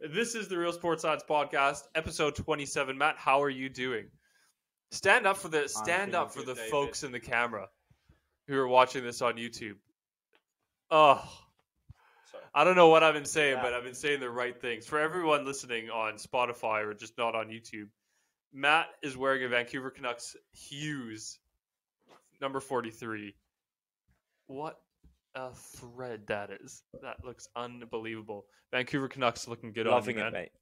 This is the Real Sports Science Podcast, episode 27. Matt, how are you doing? Stand up for the folks in the camera who are watching this on YouTube. Oh, sorry. I don't know what I've been saying, but I've been saying the right things. For everyone listening on Spotify or just not on YouTube, Matt is wearing a Vancouver Canucks Hughes number 43. What a thread that is. That looks unbelievable. Vancouver Canucks looking good Loving on you, it, man. mate.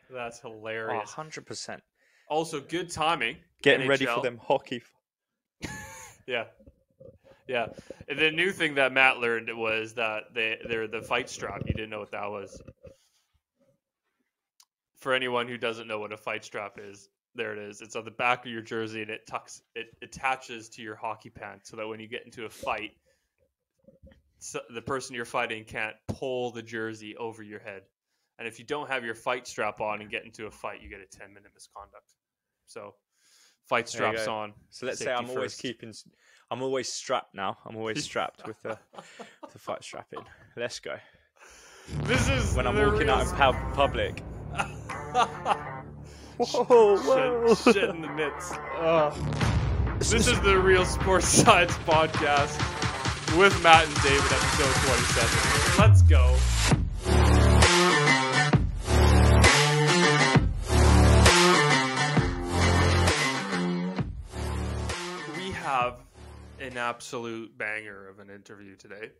That's hilarious. 100%. Also, good timing. Getting NHL. ready for them hockey. Yeah. And the new thing that Matt learned was that they're the fight strap. You didn't know what that was. For anyone who doesn't know what a fight strap is, there it is. It's on the back of your jersey, and it attaches to your hockey pants so that when you get into a fight, the person you're fighting can't pull the jersey over your head. And if you don't have your fight strap on and get into a fight, you get a 10-minute misconduct. So, fight straps on. So let's say I'm always strapped now. I'm always strapped with the fight strap in. Let's go. This is when I'm walking out in public. Whoa. Shit in the midst. This is the Real Sports Science Podcast with Matt and David, episode 27. Let's go. We have an absolute banger of an interview today.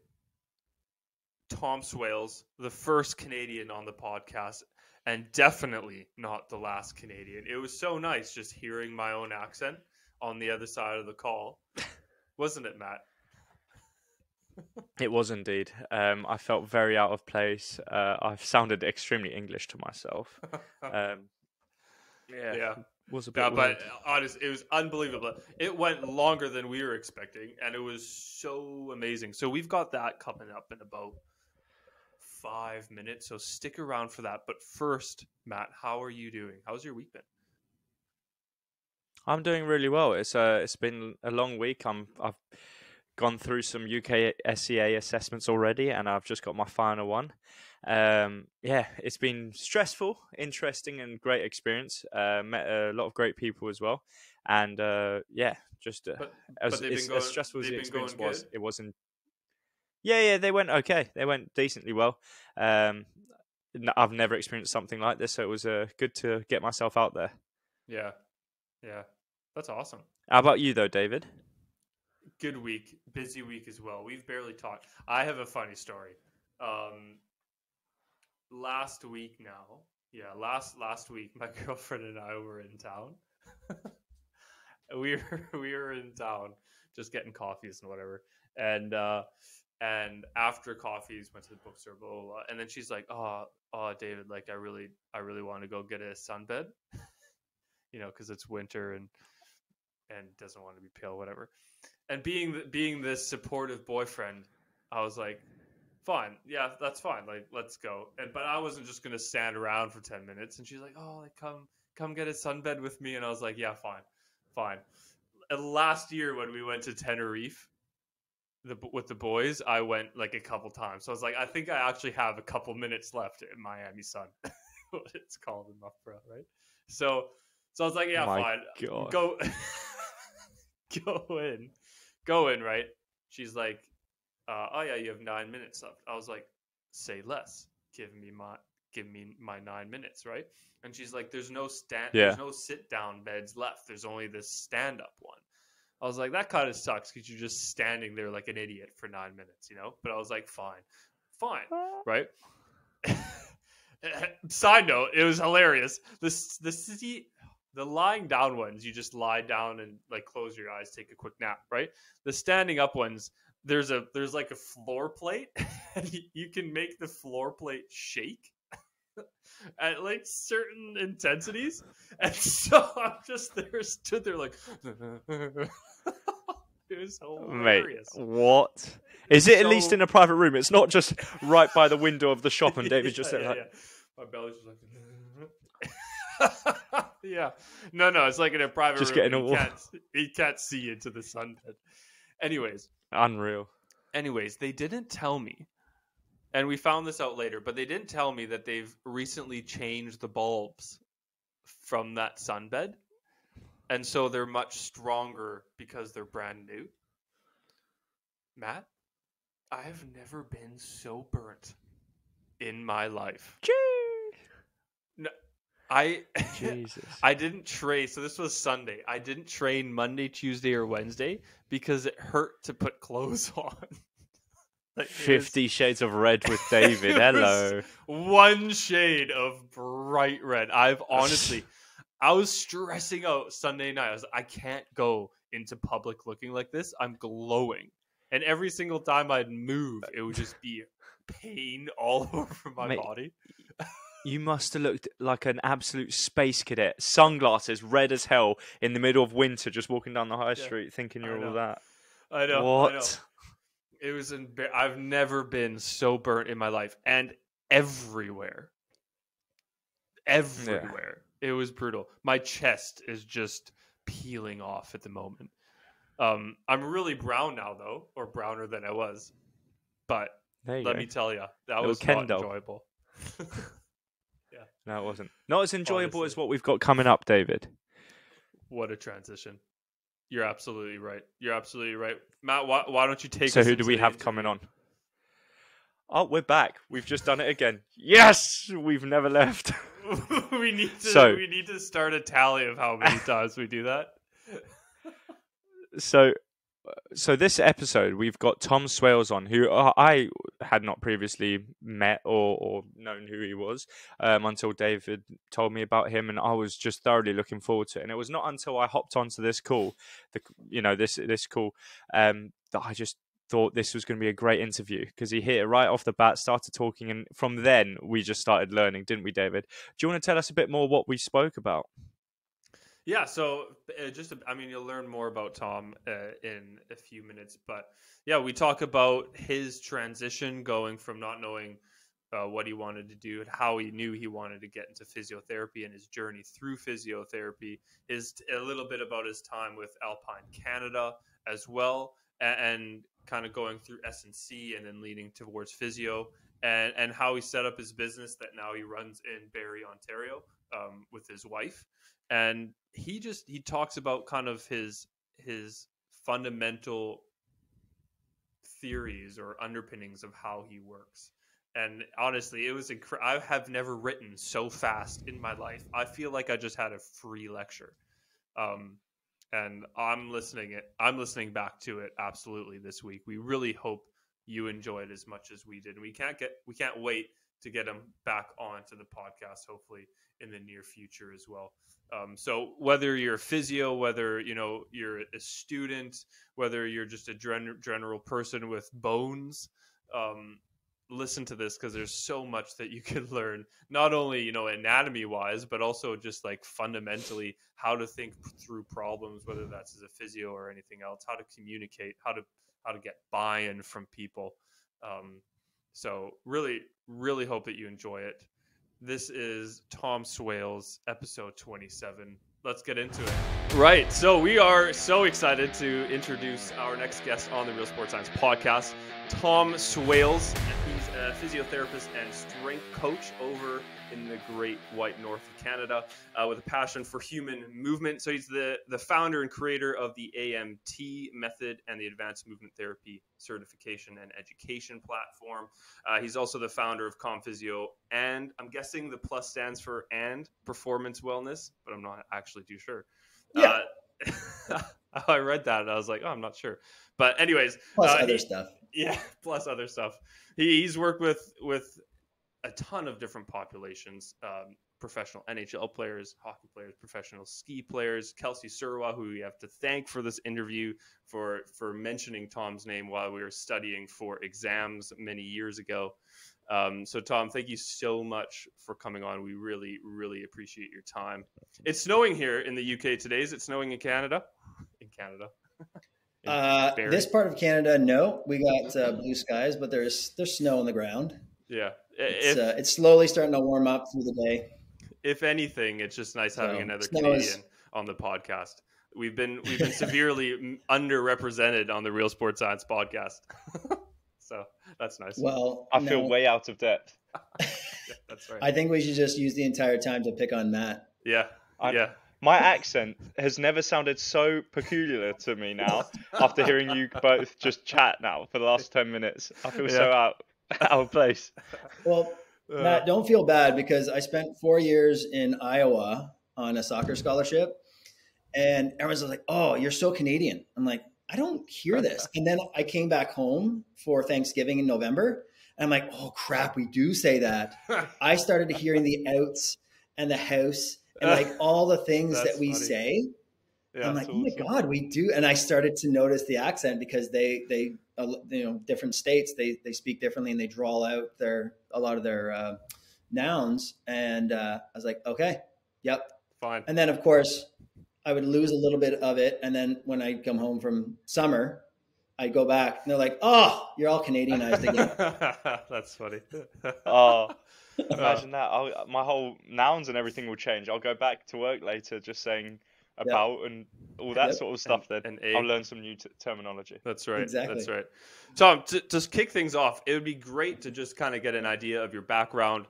Tom Swales, the first Canadian on the podcast, and definitely not the last Canadian. It was so nice just hearing my own accent on the other side of the call. Wasn't it, Matt? It was indeed. I felt very out of place. I've sounded extremely English to myself. Yeah. Was a bit weird. But honestly, it was unbelievable. It went longer than we were expecting, and it was so amazing. So we've got that coming up in about 5 minutes, so stick around for that. But first, Matt, how are you doing? How's your week been? I'm doing really well. It's been a long week. I've gone through some UK SEA assessments already, and I've just got my final one. It's been stressful, interesting, and great experience. Met a lot of great people as well, and as stressful as the experience was, it wasn't. Yeah, they went okay. They went decently well. I've never experienced something like this, so it was good to get myself out there. Yeah, that's awesome. How about you, though, David? Good week, busy week as well. We've barely talked. I have a funny story. Last week, my girlfriend and I were in town. we were in town, just getting coffees and whatever. And after coffees, went to the bookstore, blah, blah, blah. And then she's like, "Oh, David, like I really want to go get a sunbed, because it's winter and doesn't want to be pale, whatever." And being this supportive boyfriend, I was like, "Fine, yeah, that's fine. Like, let's go." But I wasn't just gonna stand around for 10 minutes. And she's like, "Oh, like come get a sunbed with me." And I was like, "Yeah, fine." And last year when we went to Tenerife, with the boys, I went like a couple times. So I was like, I think I actually have a couple minutes left in Miami Sun. What it's called in Muffborough, right? So I was like, yeah, fine. God. Go in, right? She's like, oh yeah, you have 9 minutes left. I was like, say less. Give me my 9 minutes, right? And she's like, there's no sit down beds left. There's only this stand up one. I was like, that kind of sucks because you're just standing there like an idiot for 9 minutes, But I was like, fine, right? Side note, it was hilarious. The lying down ones, you just lie down and like close your eyes, take a quick nap, right? The standing up ones, there's like a floor plate, and you can make the floor plate shake at like certain intensities. And so I'm just stood there like it was hilarious. Mate, what? Is it at least in a private room? It's not just right by the window of the shop and David's just there like... Yeah. My belly's just like... Yeah. No, it's like in a private just room. Getting he can't see into the sunbed. Anyways. Unreal. They didn't tell me. And we found this out later, but they didn't tell me that they've recently changed the bulbs from that sunbed. And so they're much stronger because they're brand new. Matt, I have never been so burnt in my life. No, Jesus. I didn't train. So this was Sunday. I didn't train Monday, Tuesday, or Wednesday because it hurt to put clothes on. 50 Shades of Red with David. Hello. One shade of bright red. I was stressing out Sunday night. I was like, I can't go into public looking like this. I'm glowing. And every single time I'd move, it would just be pain all over my body. You must have looked like an absolute space cadet. Sunglasses, red as hell, in the middle of winter, just walking down the high street thinking you're all that. I know. What? I know. It was I've never been so burnt in my life. And everywhere. Everywhere. Yeah. It was brutal. My chest is just peeling off at the moment. I'm really brown now, though, or browner than I was. But let me tell you, that was not enjoyable. Yeah. No, it wasn't. Not as enjoyable as what we've got coming up, David. What a transition. You're absolutely right. Matt, why don't you take us So who do we have coming on? Oh, we're back. We've just done it again. Yes! We've never left. we need to start a tally of how many times we do that. So this episode, we've got Tom Swales on, who I had not previously met or known who he was until David told me about him, and I was just thoroughly looking forward to it. And it was not until I hopped onto this call, this call, that I just thought this was going to be a great interview, because he hit it right off the bat, started talking, and from then we just started learning, didn't we, David? Do you want to tell us a bit more what we spoke about? Yeah, so you'll learn more about Tom in a few minutes, but yeah, we talk about his transition going from not knowing what he wanted to do and how he knew he wanted to get into physiotherapy and his journey through physiotherapy, a little bit about his time with Alpine Canada as well, and kind of going through S&C and then leading towards physio, and how he set up his business that now he runs in Barrie, Ontario, with his wife. And he talks about kind of his fundamental theories or underpinnings of how he works. And honestly, it was I have never written so fast in my life. I feel like I just had a free lecture. And I'm listening back to it absolutely this week. We really hope you enjoy it as much as we did. And we can't wait to get him back onto the podcast, hopefully in the near future as well. So whether you're a physio, whether you're a student, whether you're just a general person with bones, listen to this, because there's so much that you could learn, not only anatomy wise, but also just like fundamentally how to think through problems, whether that's as a physio or anything else, how to communicate, how to get buy-in from people. So really, really hope that you enjoy it. This is Tom Swales, episode 27. Let's get into it. Right, so we are so excited to introduce our next guest on the Real Sports Science podcast, Tom Swales. He's a physiotherapist and strength coach over in the great white north of Canada, with a passion for human movement. So he's the founder and creator of the AMT method and the Advanced Movement Therapy Certification and Education platform. He's also the founder of Physio, and I'm guessing the plus stands for and Performance Wellness, but I'm not actually too sure. Yeah. I read that and I was like, oh, I'm not sure. But anyways. Plus other stuff. Yeah, plus other stuff. He's worked with a ton of different populations, professional NHL players, hockey players, professional ski players. Kelsey Surwa, who we have to thank for this interview, for mentioning Tom's name while we were studying for exams many years ago. So Tom, thank you so much for coming on. We really, really appreciate your time. It's snowing here in the UK today. Is it snowing in Canada? In Canada. This part of Canada, no. We got blue skies, but there's snow on the ground. Yeah. It's slowly starting to warm up through the day. If anything, it's just nice having another Canadian on the podcast. We've been severely underrepresented on the Real Sports Science podcast. So That's nice. Well, I feel way out of depth. Yeah, that's right. I think we should just use the entire time to pick on Matt. Yeah. Yeah. My accent has never sounded so peculiar to me now after hearing you both just chat now for the last 10 minutes. I feel so out of place. Well, Matt, don't feel bad because I spent 4 years in Iowa on a soccer scholarship, and everyone's like, "Oh, you're so Canadian." I'm like, I don't hear this. And then I came back home for Thanksgiving in November, and I'm like, oh crap, we do say that. I started hearing the outs and the house and like all the things that we say. Yeah, I'm like, oh my God, we do. And I started to notice the accent because they different states, they speak differently and they draw out a lot of their nouns. And I was like, okay, yep. Fine. And then of course I would lose a little bit of it. And then when I come home from summer, I'd go back and they're like, oh, you're all Canadianized again. That's funny. Oh, imagine that. My whole nouns and everything will change. I'll go back to work later just saying about and all that sort of stuff. Then I'll learn some new terminology. That's right. Exactly. That's right. Tom, to kick things off, it would be great to just kind of get an idea of your background,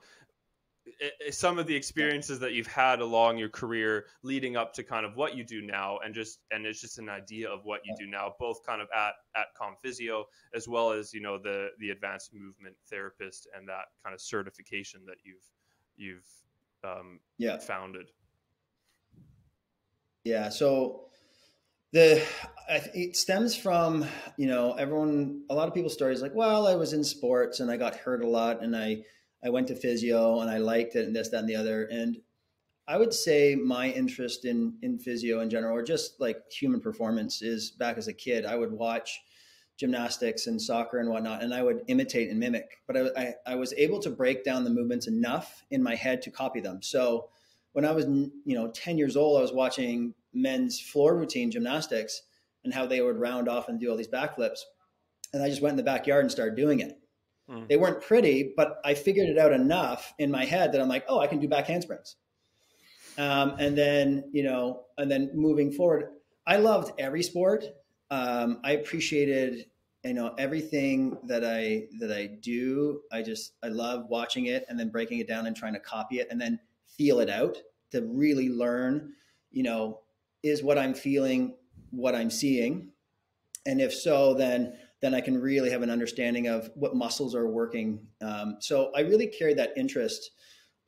some of the experiences that you've had along your career leading up to kind of what you do now, and it's just an idea of what you do now, both kind of at Physio as well as the advanced movement therapist and that kind of certification that you've founded. Yeah. So it stems from a lot of people's stories like, well, I was in sports and I got hurt a lot and I went to physio and I liked it and this, that, and the other. And I would say my interest in physio in general, or just like human performance, is back as a kid. I would watch gymnastics and soccer and whatnot, and I would imitate and mimic. But I was able to break down the movements enough in my head to copy them. So when I was 10 years old, I was watching men's floor routine gymnastics and how they would round off and do all these backflips. And I just went in the backyard and started doing it. They weren't pretty, but I figured it out enough in my head that I'm like, oh, I can do back handsprings. And then moving forward, I loved every sport. I appreciated, everything that I do. I love watching it and then breaking it down and trying to copy it and then feel it out to really learn, is what I'm feeling what I'm seeing? And if so, then I can really have an understanding of what muscles are working. So I really carried that interest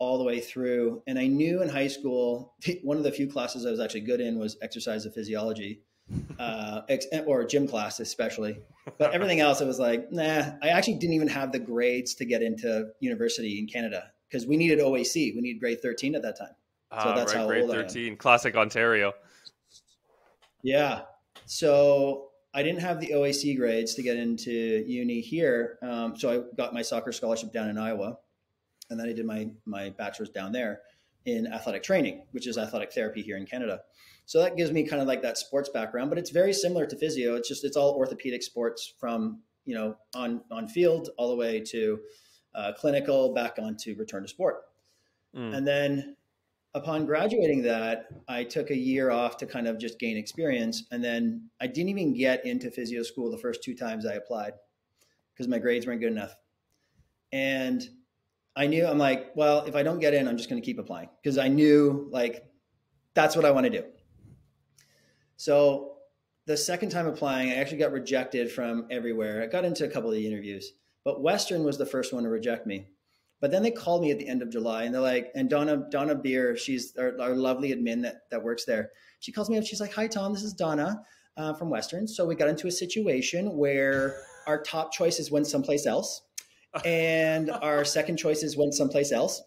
all the way through. And I knew in high school, one of the few classes I was actually good in was exercise and physiology, or gym class especially. But everything else, I was like, nah. I actually didn't even have the grades to get into university in Canada because we needed OAC. We needed grade 13 at that time. So that's how grade old 13, I am. Classic Ontario. Yeah. So I didn't have the OAC grades to get into uni here. So I got my soccer scholarship down in Iowa. And then I did my bachelor's down there in athletic training, which is athletic therapy here in Canada. So that gives me kind of like that sports background, but it's very similar to physio. It's all orthopedic sports from, on field all the way to clinical back onto return to sport. And then upon graduating that, I took a year off to kind of just gain experience. And then I didn't even get into physio school the first 2 times I applied because my grades weren't good enough. And I'm like, well, if I don't get in, I'm just going to keep applying because I knew like, that's what I want to do. So the second time applying, I actually got rejected from everywhere. I got into a couple of the interviews, but Western was the first one to reject me. But then they called me at the end of July and they're like, and Donna Beer, she's our lovely admin that works there. She calls me up. She's like, hi, Tom, this is Donna from Western. So we got into a situation where our top choices went someplace else and our second choices went someplace else.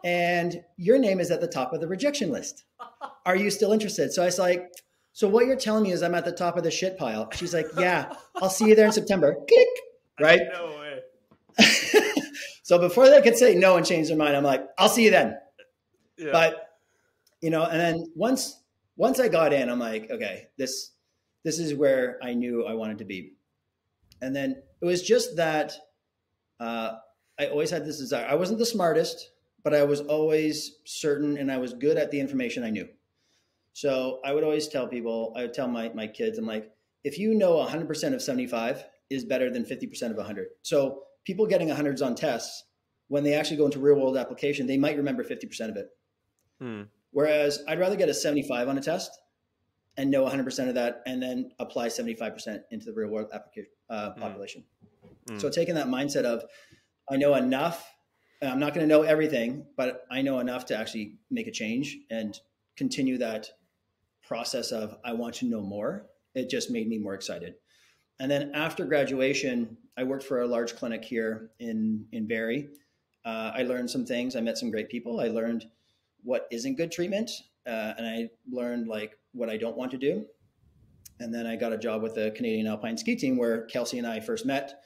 And your name is at the top of the rejection list. Are you still interested? So I was like, so what you're telling me is I'm at the top of the shit pile. She's like, yeah, I'll see you there in September. Click. Right? No way. So before they could say no and change their mind, I'm like, I'll see you then. Yeah. But, and then once I got in, I'm like, okay, this is where I knew I wanted to be. And then it was just that I always had this desire. I wasn't the smartest, but I was always certain and I was good at the information I knew. So I would always tell people, I would tell my kids, I'm like, if you know 100% of 75, is better than 50% of 100. So people getting 100s on tests, when they actually go into real world application, they might remember 50% of it. Whereas I'd rather get a 75 on a test and know 100% of that, and then apply 75% into the real world application population. So taking that mindset of, I know enough, I'm not going to know everything, but I know enough to actually make a change and continue that process of, I want to know more. It just made me more excited. And then after graduation, I worked for a large clinic here in Barrie. I learned some things. I met some great people. I learned what isn't good treatment. And I learned like what I don't want to do. And then I got a job with the Canadian Alpine ski team where Kelsey and I first met.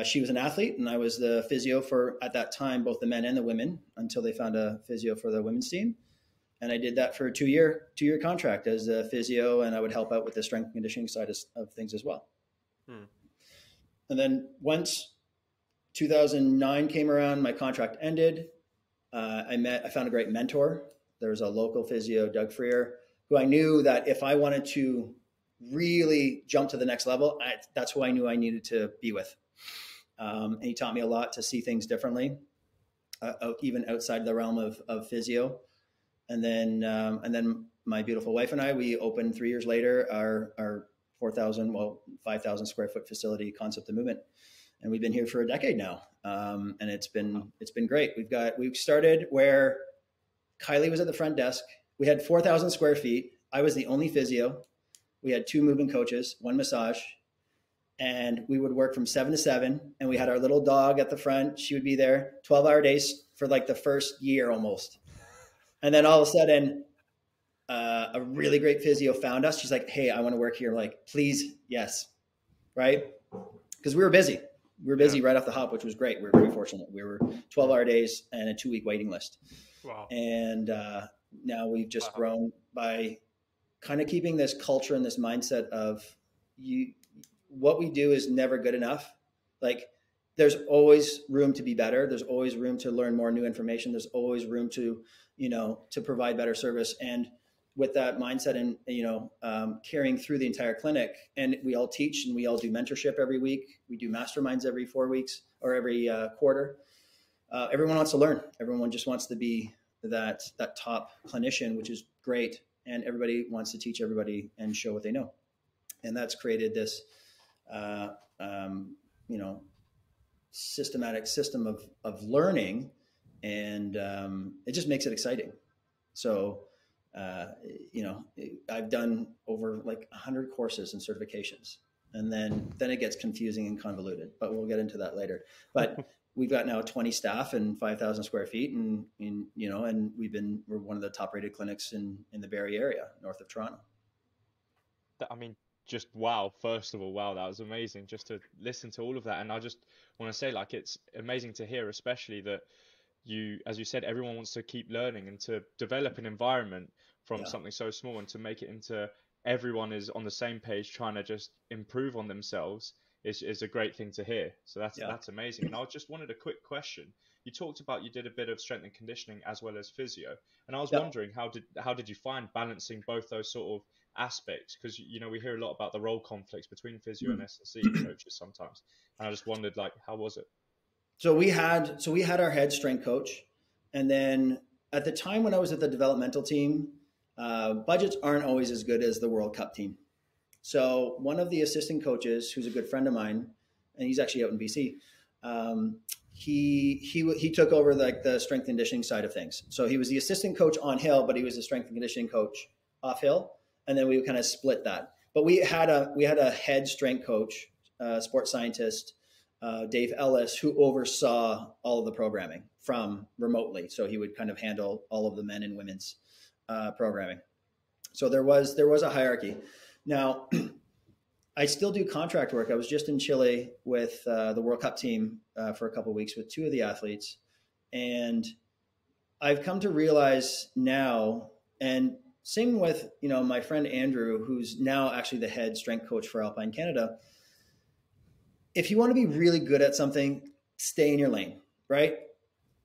She was an athlete and I was the physio for, at that time, both the men and the women, until they found a physio for the women's team. And I did that for a two-year contract as a physio, and I would help out with the strength and conditioning side of things as well. And then once 2009 came around, my contract ended. I found a great mentor. There was a local physio, Doug Freer, who I knew that if I wanted to really jump to the next level, that's who I knew I needed to be with. And he taught me a lot to see things differently, even outside the realm of physio. And then my beautiful wife and I, we opened 3 years later our 5,000 square foot facility, Concept of Movement, and we've been here for a decade now. And it's been great. We've started where Kylie was at the front desk. We had 4,000 square feet. I was the only physio. We had 2 movement coaches, 1 massage, and we would work from 7 to 7. And we had our little dog at the front. She would be there 12-hour days for like the first year almost. And then all of a sudden, a really great physio found us. She's like, "Hey, I want to work here." Like, please, yes, right? Because we were busy. We were busy right off the hop, which was great. We were very fortunate. We were 12-hour days and a 2-week waiting list. Wow. And now we've just grown by kind of keeping this culture and this mindset of what we do is never good enough. Like, there's always room to be better. There's always room to learn more new information. There's always room to provide better service. And with that mindset and, carrying through the entire clinic, and we all teach and we all do mentorship every week. We do masterminds every 4 weeks or every quarter. Everyone wants to learn. Everyone just wants to be that top clinician, which is great. And everybody wants to teach everybody and show what they know. And that's created this, systematic system of learning. And it just makes it exciting. So, I've done over like 100 courses and certifications, and then it gets confusing and convoluted, but we'll get into that later. But we've got now 20 staff and 5,000 square feet, and we're one of the top rated clinics in the Barrie area, north of Toronto. I mean, just wow. First of all, wow, that was amazing just to listen to all of that. And I just want to say, like, it's amazing to hear, especially that as you said, everyone wants to keep learning and to develop an environment from something so small and to make it into everyone is on the same page trying to just improve on themselves is a great thing to hear. So that's amazing. And I just wanted a quick question. You talked about you did a bit of strength and conditioning as well as physio, and I was wondering how did you find balancing both those sort of aspects? Because we hear a lot about the role conflicts between physio and S&C coaches sometimes, and I just wondered, like, how was it? So we had our head strength coach, and then at the time when I was at the developmental team, budgets aren't always as good as the World Cup team. So one of the assistant coaches, who's a good friend of mine, and he's actually out in BC, he took over like the strength and conditioning side of things. So he was the assistant coach on hill, but he was the strength and conditioning coach off hill, and then we kind of split that. But we had a head strength coach, sports scientist, Dave Ellis, who oversaw all of the programming from remotely. So he would kind of handle all of the men and women's programming. So there was a hierarchy. Now, I still do contract work. I was just in Chile with the World Cup team for a couple of weeks with 2 of the athletes. And I've come to realize now, and same with, my friend Andrew, who's now actually the head strength coach for Alpine Canada. If you want to be really good at something, stay in your lane, right?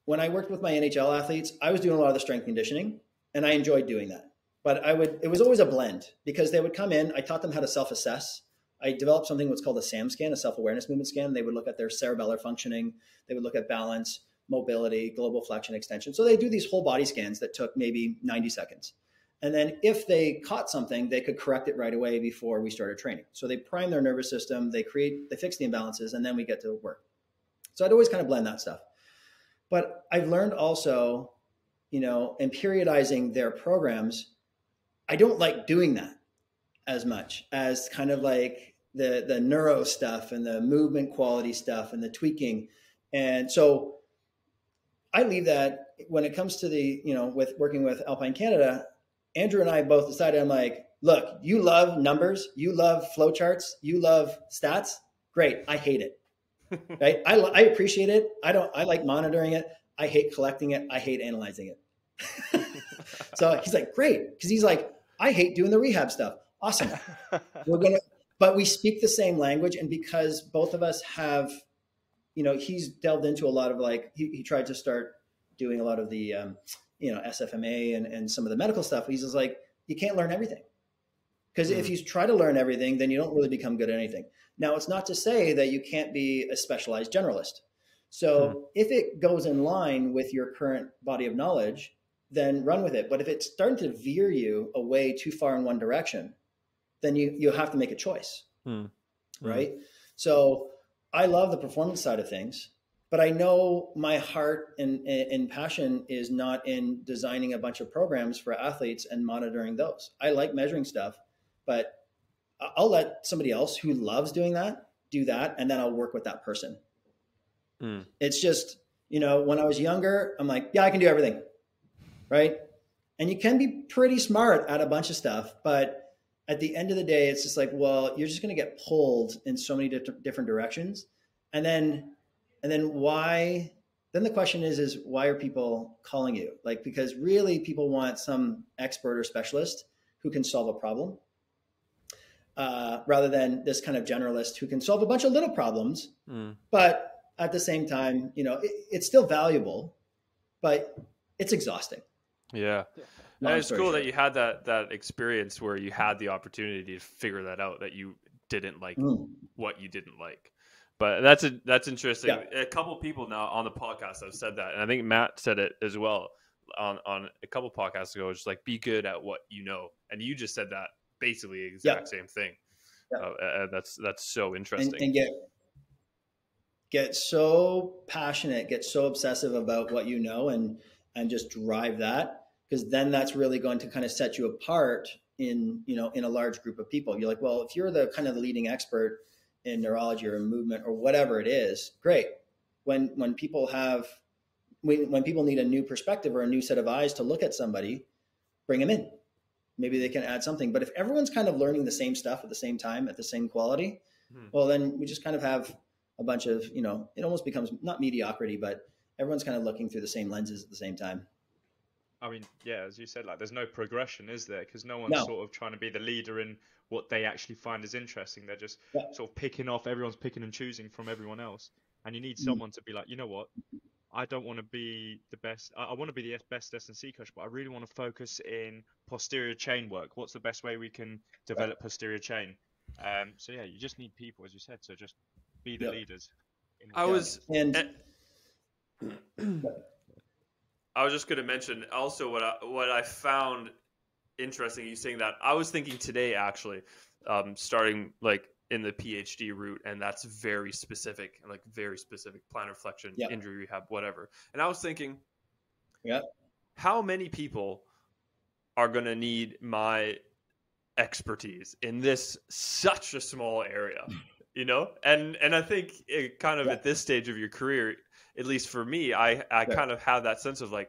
When I worked with my NHL athletes, I was doing a lot of the strength conditioning, and I enjoyed doing that. But it was always a blend, because they would come in, I taught them how to self-assess. I developed something what's called a SAM scan, a self-awareness movement scan. They would look at their cerebellar functioning. They would look at balance, mobility, global flexion, extension. So they do these whole body scans that took maybe 90 seconds. And then if they caught something, they could correct it right away before we started training. So they prime their nervous system, they fix the imbalances, and then we get to work. So I'd always kind of blend that stuff. But I've learned also, in periodizing their programs, I don't like doing that as much as kind of like the neuro stuff and the movement quality stuff and the tweaking. And so I leave that when it comes to with working with Alpine Canada. Andrew and I both decided, I'm like, look, you love numbers, you love flowcharts, you love stats. Great. I hate it. Right. I appreciate it. I like monitoring it. I hate collecting it. I hate analyzing it. So he's like, great. Cause he's like, I hate doing the rehab stuff. Awesome. But we speak the same language. And because both of us have, he's delved into a lot of he tried to start doing a lot of the, SFMA and some of the medical stuff. He's just like, you can't learn everything. Because if you try to learn everything, then you don't really become good at anything. Now, it's not to say that you can't be a specialized generalist. So if it goes in line with your current body of knowledge, then run with it. But if it's starting to veer you away too far in one direction, then you have to make a choice, right? So I love the performance side of things, but I know my heart and passion is not in designing a bunch of programs for athletes and monitoring those. I like measuring stuff, but I'll let somebody else who loves doing that do that, and then I'll work with that person. It's just, when I was younger, I'm like, yeah, I can do everything, right? And you can be pretty smart at a bunch of stuff, but at the end of the day, it's just like, well, you're just going to get pulled in so many different directions. And then why? Then the question is why are people calling you? Because really people want some expert or specialist who can solve a problem, rather than this kind of generalist who can solve a bunch of little problems. But at the same time, it's still valuable, but it's exhausting. Yeah. And it's cool that you had that experience where you had the opportunity to figure that out, that you didn't like what you didn't like. But that's interesting. Yeah. A couple people now on the podcast have said that, and I think Matt said it as well on a couple podcasts ago. Just like, be good at what you know, and you just said that basically the exact same thing. That's so interesting. And get so passionate, get so obsessive about what you know, and just drive that, because then that's really going to kind of set you apart in a large group of people. You're like, well, if you're the kind of the leading expert in neurology or movement or whatever it is, great. When people need a new perspective or a new set of eyes to look at somebody, bring them in. Maybe they can add something. But if everyone's kind of learning the same stuff at the same time, at the same quality, well, then we just kind of have a bunch of, it almost becomes not mediocrity, but everyone's kind of looking through the same lenses at the same time. I mean, yeah, as you said, there's no progression, is there? Because no one's sort of trying to be the leader in what they actually find is interesting. They're just sort of everyone's picking and choosing from everyone else. And you need someone to be like, you know what? I don't want to be the best. I want to be the best S&C coach, but I really want to focus in posterior chain work. What's the best way we can develop posterior chain? So yeah, you just need people, as you said, so just be the leaders. I was just going to mention also what I found interesting. You saying that, I was thinking today actually, starting in the PhD route, and that's very specific plantar flexion, injury rehab, whatever. And I was thinking, how many people are going to need my expertise in this such a small area, And I think it kind of at this stage of your career, at least for me, I kind of have that sense of I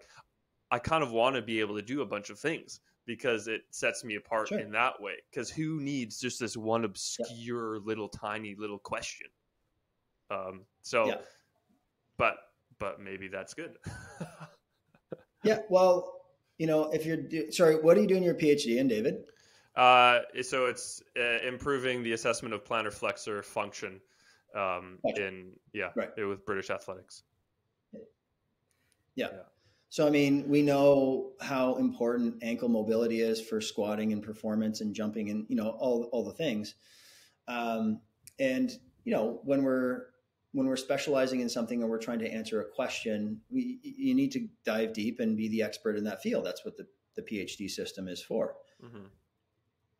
kind of want to be able to do a bunch of things, because it sets me apart in that way. Because who needs just this one obscure tiny little question? But maybe that's good. Yeah. Well, if you're what are you doing your PhD in, David? So it's improving the assessment of plantar flexor function with British athletics. Yeah. So, I mean, we know how important ankle mobility is for squatting and performance and jumping and, all the things. And, when we're specializing in something or we're trying to answer a question, you need to dive deep and be the expert in that field. That's what the PhD system is for. Mm-hmm.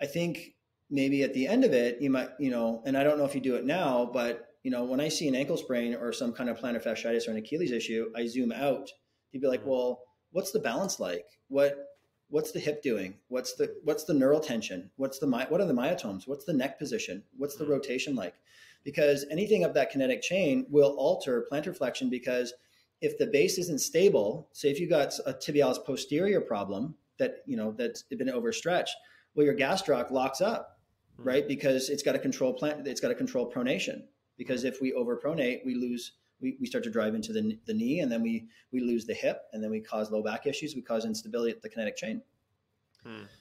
I think maybe at the end of it, you might, and I don't know if you do it now, but when I see an ankle sprain or some kind of plantar fasciitis or an Achilles issue, I zoom out to be like, well, what's the balance like? What's the hip doing? What's the neural tension? What are the myotomes? What's the neck position? What's the rotation like? Because anything of that kinetic chain will alter plantar flexion, because if the base isn't stable, say if you got a tibialis posterior problem that's been overstretched, well, your gastroc locks up, right? Because it's got to control pronation. Because if we overpronate, we start to drive into the knee, and then we lose the hip, and then we cause low back issues. We cause instability at the kinetic chain.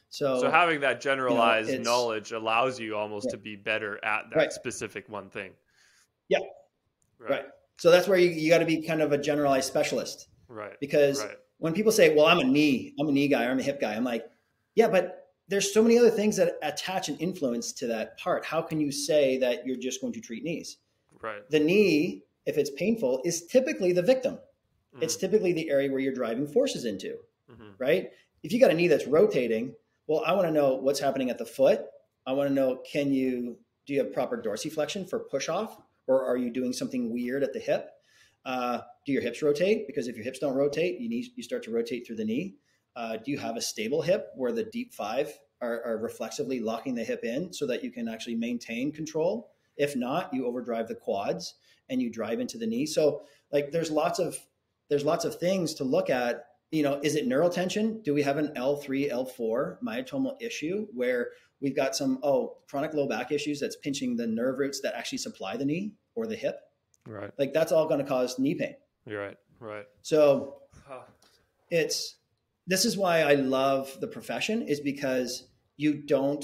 So having that generalized knowledge allows you almost to be better at that specific one thing. Yeah. Right. So that's where you got to be kind of a generalized specialist. Right. Because when people say, well, I'm a knee guy, or I'm a hip guy, I'm like, yeah, but there's so many other things that attach an influence to that part. How can you say that you're just going to treat knees? Right. The knee, if it's painful, is typically the victim. It's typically the area where you're driving forces into, right? If you got a knee that's rotating, well, I want to know what's happening at the foot. I want to know, do you have proper dorsiflexion for push off, or are you doing something weird at the hip? Do your hips rotate? Because if your hips don't rotate, you start to rotate through the knee. Do you have a stable hip where the deep five are reflexively locking the hip in so that you can actually maintain control? If not, you overdrive the quads and you drive into the knee. So like there's lots of things to look at. Is it neural tension? Do we have an L3, L4 myotomal issue where we've got some chronic low back issues that's pinching the nerve roots that actually supply the knee or the hip? Right. Like that's all going to cause knee pain. You're right. Right. So this is why I love the profession, is because you don't,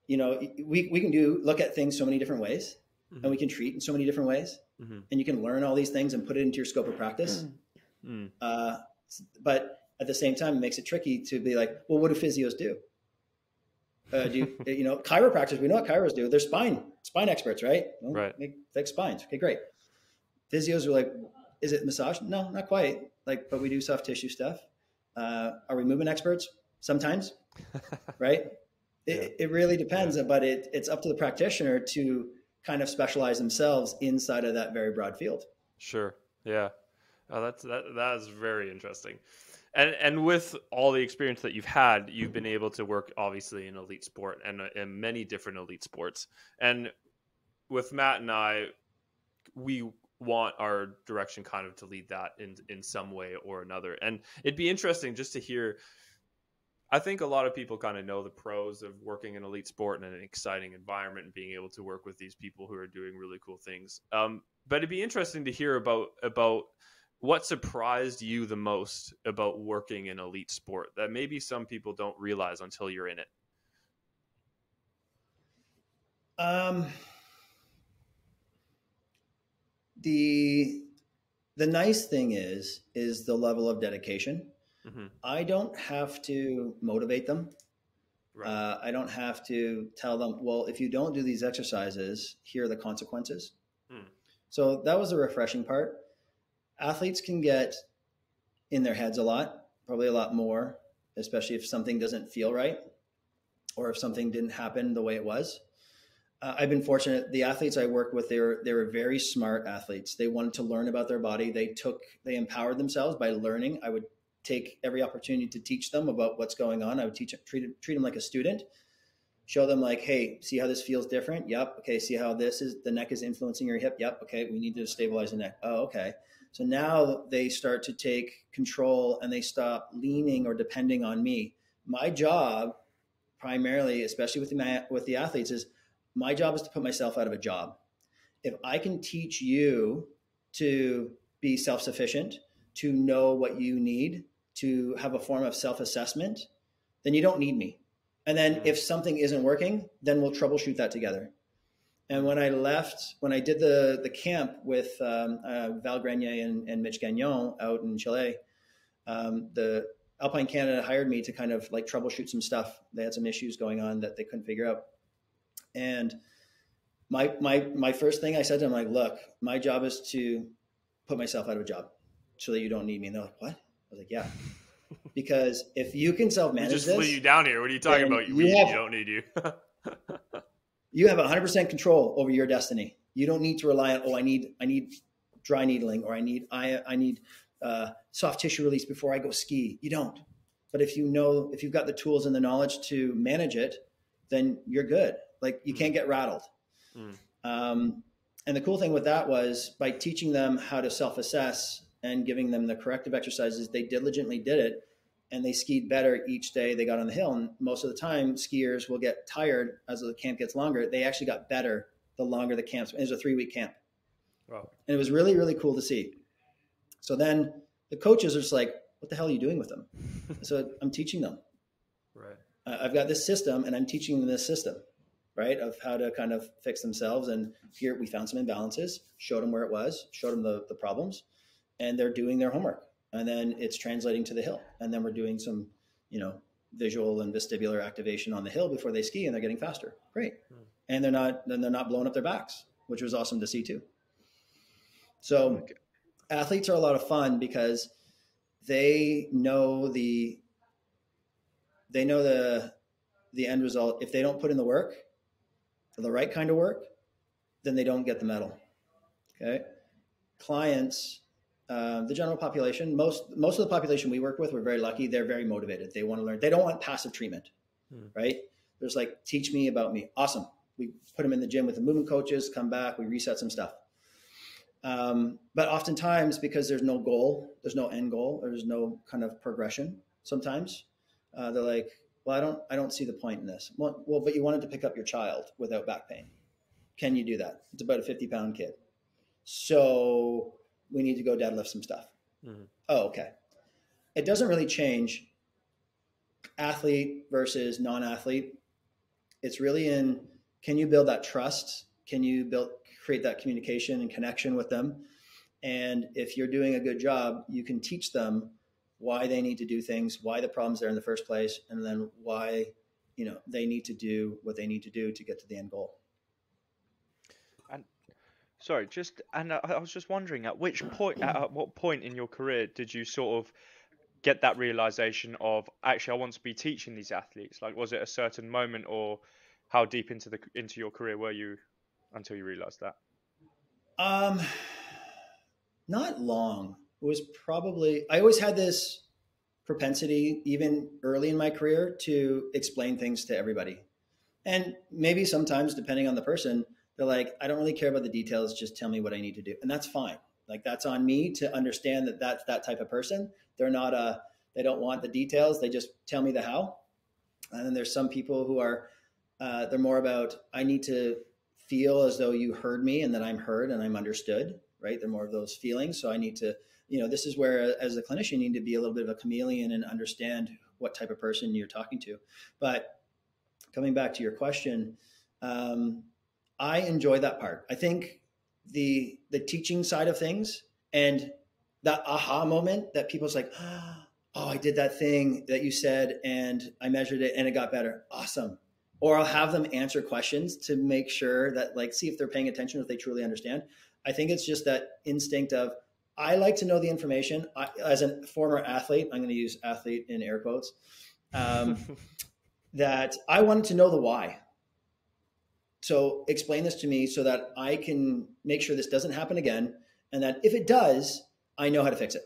we can look at things so many different ways, and we can treat in so many different ways, and you can learn all these things and put it into your scope of practice. But at the same time, it makes it tricky to be like, well, what do physios do? Chiropractors, we know what chiros do. They're spine experts, right? Well, right. Fix spines. Okay, great. Physios are like, is it massage? No, not quite. But we do soft tissue stuff. Are we movement experts? Sometimes, right? It really depends, but it's up to the practitioner to kind of specialize themselves inside of that very broad field. Sure. Yeah. Oh, that is very interesting. And with all the experience that you've had, you've been able to work obviously in elite sport and in many different elite sports. And with Matt and I, we want our direction kind of to lead that in some way or another. And it'd be interesting just to hear. I think a lot of people kind of know the pros of working in elite sport and an exciting environment and being able to work with these people who are doing really cool things. But it'd be interesting to hear about what surprised you the most about working in elite sport that maybe some people don't realize until you're in it. The nice thing is the level of dedication. I don't have to motivate them. Right. I don't have to tell them, well, if you don't do these exercises, here are the consequences. So that was a refreshing part. Athletes can get in their heads a lot, probably a lot more, especially if something doesn't feel right or if something didn't happen the way it was. I've been fortunate. The athletes I worked with, they were very smart athletes. They wanted to learn about their body. They empowered themselves by learning. I would take every opportunity to teach them about what's going on. I would treat them like a student, show them like, hey, see how this feels different? Yep. Okay. See how the neck is influencing your hip? Yep. Okay. We need to stabilize the neck. Oh, okay. So now they start to take control and they stop leaning or depending on me. My job primarily, especially with the athletes, is my job is to put myself out of a job. If I can teach you to be self-sufficient, to know what you need, to have a form of self-assessment, then you don't need me. And then if something isn't working, then we'll troubleshoot that together. And when I did the camp with Val Grenier and Mitch Gagnon out in Chile, the Alpine Canada hired me to kind of like troubleshoot some stuff. They had some issues going on that they couldn't figure out. And My first thing I said to them, like, look, my job is to put myself out of a job so that you don't need me. And they're like, what? I was like, yeah. Because if you can We self-manage just this, flew you down here. What are you talking then about? you We have- don't need you. you have 100% control over your destiny. You don't need to rely on, I need dry needling, or I need soft tissue release before I go ski. You don't. But if you've got the tools and the knowledge to manage it, then you're good. Like, you can't get rattled. And the cool thing with that was, by teaching them how to self-assess and giving them the corrective exercises, they diligently did it, and they skied better each day they got on the hill. And most of the time, skiers will get tired as the camp gets longer. They actually got better the longer the camp. It was a 3-week camp. Wow. And it was really, really cool to see. So then the coaches are just like, what the hell are you doing with them? So I'm teaching them. Right. I've got this system, and I'm teaching them this system, right, of how to kind of fix themselves. And here we found some imbalances, showed them where it was, showed them the problems, and they're doing their homework. And then it's translating to the hill. And then we're doing some, visual and vestibular activation on the hill before they ski, and they're getting faster. Great. And they're not blowing up their backs, which was awesome to see too. So athletes are a lot of fun because they know the end result. If they don't put in the work, the right kind of work, then they don't get the medal. Okay. Clients, the general population, most of the population we work with, we're very lucky. They're very motivated. They want to learn. They don't want passive treatment, right? There's like, teach me about me. Awesome. We put them in the gym with the movement coaches, come back, we reset some stuff. But oftentimes, because there's no goal, there's no end goal, there's no kind of progression. Sometimes they're like, well, I don't see the point in this. Well, but you wanted to pick up your child without back pain. Can you do that? It's about a 50-pound kid. So we need to go deadlift some stuff. Oh, okay. It doesn't really change athlete versus non-athlete. It's really in, can you build that trust? Can you create that communication and connection with them? And if you're doing a good job, you can teach them why they need to do things, why the problem's there in the first place, and then why, they need to do what they need to do to get to the end goal. And sorry, I was just wondering, at what point in your career did you sort of get that realization of, actually, I want to be teaching these athletes? Like, was it a certain moment, or how deep into your career were you until you realized that? Not long. It was probably, I always had this propensity, even early in my career, to explain things to everybody. And maybe sometimes, depending on the person, they're like, I don't really care about the details, just tell me what I need to do. And that's fine. Like, that's on me to understand that that's that type of person. They don't want the details. They just tell me the how. And then there's some people who are, they're more about, I need to feel as though you heard me and that I'm heard and I'm understood, right? They're more of those feelings. So I need to, this is where, as a clinician, you need to be a little bit of a chameleon and understand what type of person you're talking to. But coming back to your question, I enjoy that part. I think the teaching side of things and that aha moment that people's like, oh, I did that thing that you said and I measured it and it got better. Awesome. Or I'll have them answer questions to make sure that, like, see if they're paying attention, if they truly understand. I think it's just that instinct of, I like to know the information. As a former athlete, I'm going to use athlete in air quotes, that I wanted to know the why. So explain this to me so that I can make sure this doesn't happen again. And that if it does, I know how to fix it.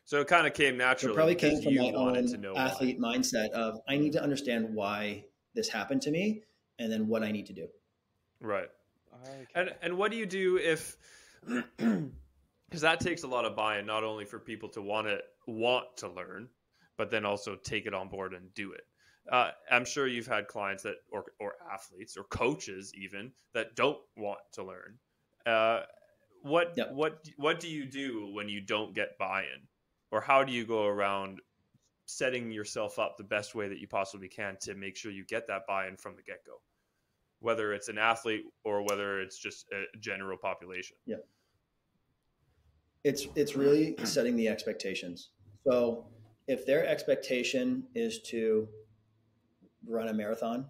So it kind of came naturally. So it probably came from my own athlete mindset of, I need to understand why this happened to me and then what I need to do. Right. Okay. And what do you do if, because that takes a lot of buy-in, not only for people to want to learn, but then also take it on board and do it. I'm sure you've had clients that, or athletes or coaches even, that don't want to learn. What do you do when you don't get buy-in, or how do you go around setting yourself up the best way that you possibly can to make sure you get that buy-in from the get-go, whether it's an athlete or whether it's just a general population? Yeah. It's really setting the expectations. So if their expectation is to run a marathon,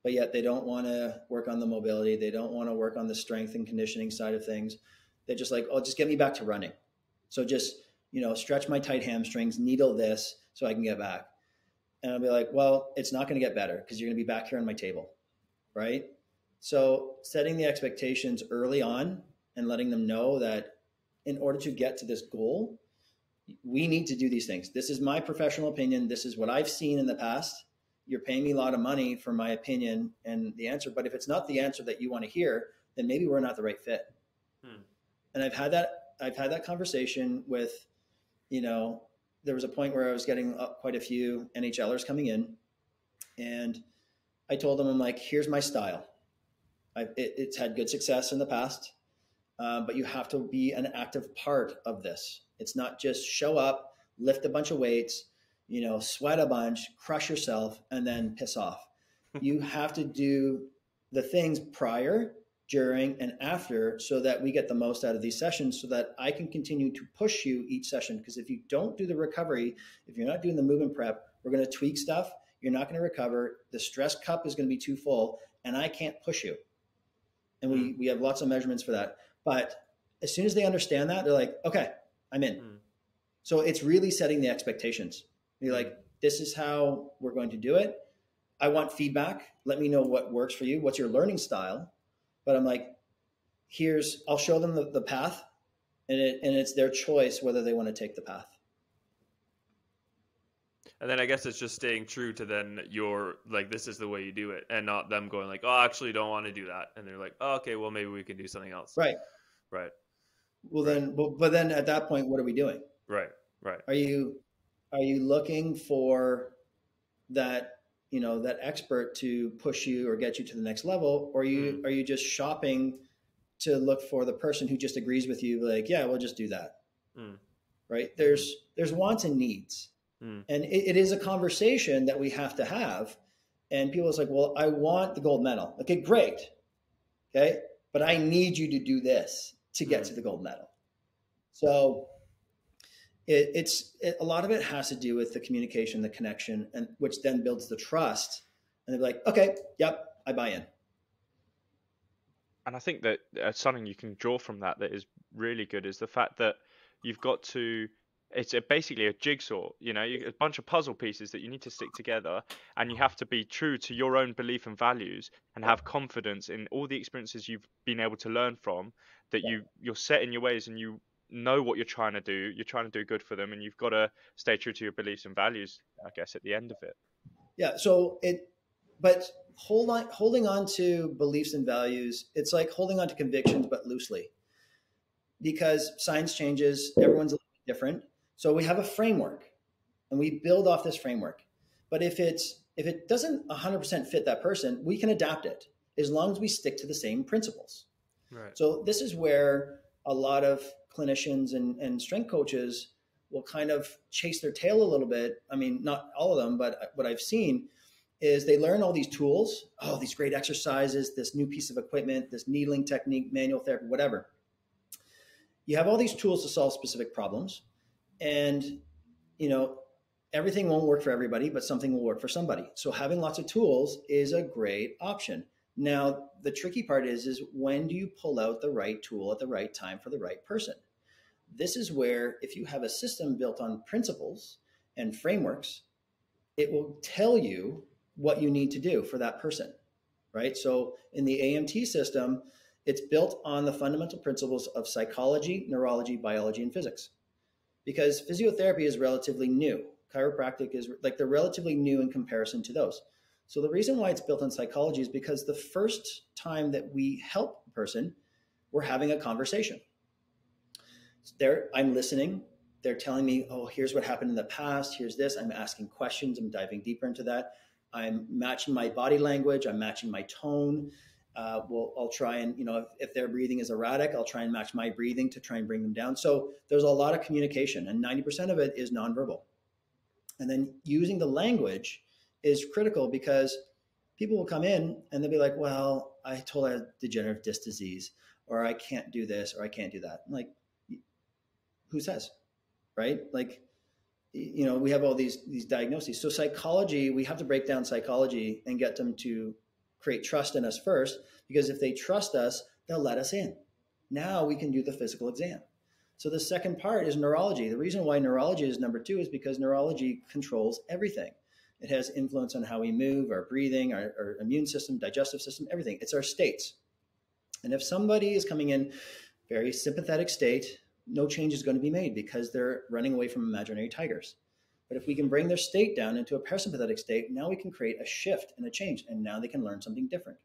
but yet they don't want to work on the mobility. They don't want to work on the strength and conditioning side of things. They're just like, oh, just get me back to running. So just, stretch my tight hamstrings, needle this so I can get back. And I'll be like, well, it's not going to get better because you're going to be back here on my table, right? So setting the expectations early on and letting them know that in order to get to this goal, we need to do these things. This is my professional opinion. This is what I've seen in the past. You're paying me a lot of money for my opinion and the answer. But if it's not the answer that you want to hear, then maybe we're not the right fit. And I've had that conversation with, there was a point where I was getting quite a few NHLers coming in, and I told them, I'm like, here's my style. It's had good success in the past, but you have to be an active part of this. It's not just show up, lift a bunch of weights, sweat a bunch, crush yourself, and then piss off. You have to do the things prior, during, and after so that we get the most out of these sessions so that I can continue to push you each session. Because if you don't do the recovery, if you're not doing the movement prep, we're going to tweak stuff. You're not going to recover. The stress cup is going to be too full, and I can't push you. And we have lots of measurements for that. But as soon as they understand that, they're like, okay, I'm in. So it's really setting the expectations. You're like, this is how we're going to do it. I want feedback. Let me know what works for you. What's your learning style? But I'm like, I'll show them the path, and it's their choice whether they want to take the path. And then I guess it's just staying true to then this is the way you do it, and not them going like, oh, I actually don't want to do that. And they're like, oh, okay, well, maybe we can do something else. Right. Well, but then at that point, what are we doing? Right. Are you looking for that, that expert to push you or get you to the next level? Or are you just shopping to look for the person who just agrees with you? Like, yeah, we'll just do that. Right. There's wants and needs. And it is a conversation that we have to have. And people are like, well, I want the gold medal. Okay, great. Okay. But I need you to do this to get to the gold medal. So a lot of it has to do with the communication, the connection, and which then builds the trust. And they're like, okay, yep, I buy in. And I think that something you can draw from that is really good is the fact that you've got to, it's basically a jigsaw, a bunch of puzzle pieces that you need to stick together, and you have to be true to your own belief and values and have confidence in all the experiences you've been able to learn from, that you're set in your ways and you know what you're trying to do. You're trying to do good for them, and you've got to stay true to your beliefs and values, I guess, at the end of it. Yeah. So but holding on to beliefs and values, it's like holding on to convictions, but loosely, because science changes. Everyone's a little bit different. So we have a framework and we build off this framework. But if it doesn't 100% fit that person, we can adapt it as long as we stick to the same principles. Right. So this is where a lot of clinicians and strength coaches will kind of chase their tail a little bit. I mean, not all of them, but what I've seen is they learn all these tools, these great exercises, this new piece of equipment, this needling technique, manual therapy, whatever. You have all these tools to solve specific problems, and everything won't work for everybody, but something will work for somebody. So having lots of tools is a great option. Now, the tricky part is when do you pull out the right tool at the right time for the right person? This is where, if you have a system built on principles and frameworks, it will tell you what you need to do for that person, right? So in the AMT system, it's built on the fundamental principles of psychology, neurology, biology, and physics. Because physiotherapy is relatively new. Chiropractic is they're relatively new in comparison to those. So the reason why it's built on psychology is because the first time that we help a person, we're having a conversation. I'm listening. They're telling me, oh, here's what happened in the past. Here's this. I'm asking questions. I'm diving deeper into that. I'm matching my body language. I'm matching my tone. I'll try and, if their breathing is erratic, I'll try and match my breathing to try and bring them down. So there's a lot of communication, and 90% of it is nonverbal. And then using the language is critical, because people will come in and they'll be like, well, I told I had degenerative disc disease, or I can't do this, or I can't do that. I'm like, who says, right? We have all these diagnoses. So psychology, we have to break down psychology and get them to create trust in us first, because if they trust us, they'll let us in. Now we can do the physical exam. So the second part is neurology. The reason why neurology is number 2 is because neurology controls everything. It has influence on how we move, our breathing, our immune system, digestive system, everything. It's our states. And if somebody is coming in very sympathetic state, no change is going to be made because they're running away from imaginary tigers. But if we can bring their state down into a parasympathetic state, now we can create a shift and a change, and now they can learn something different.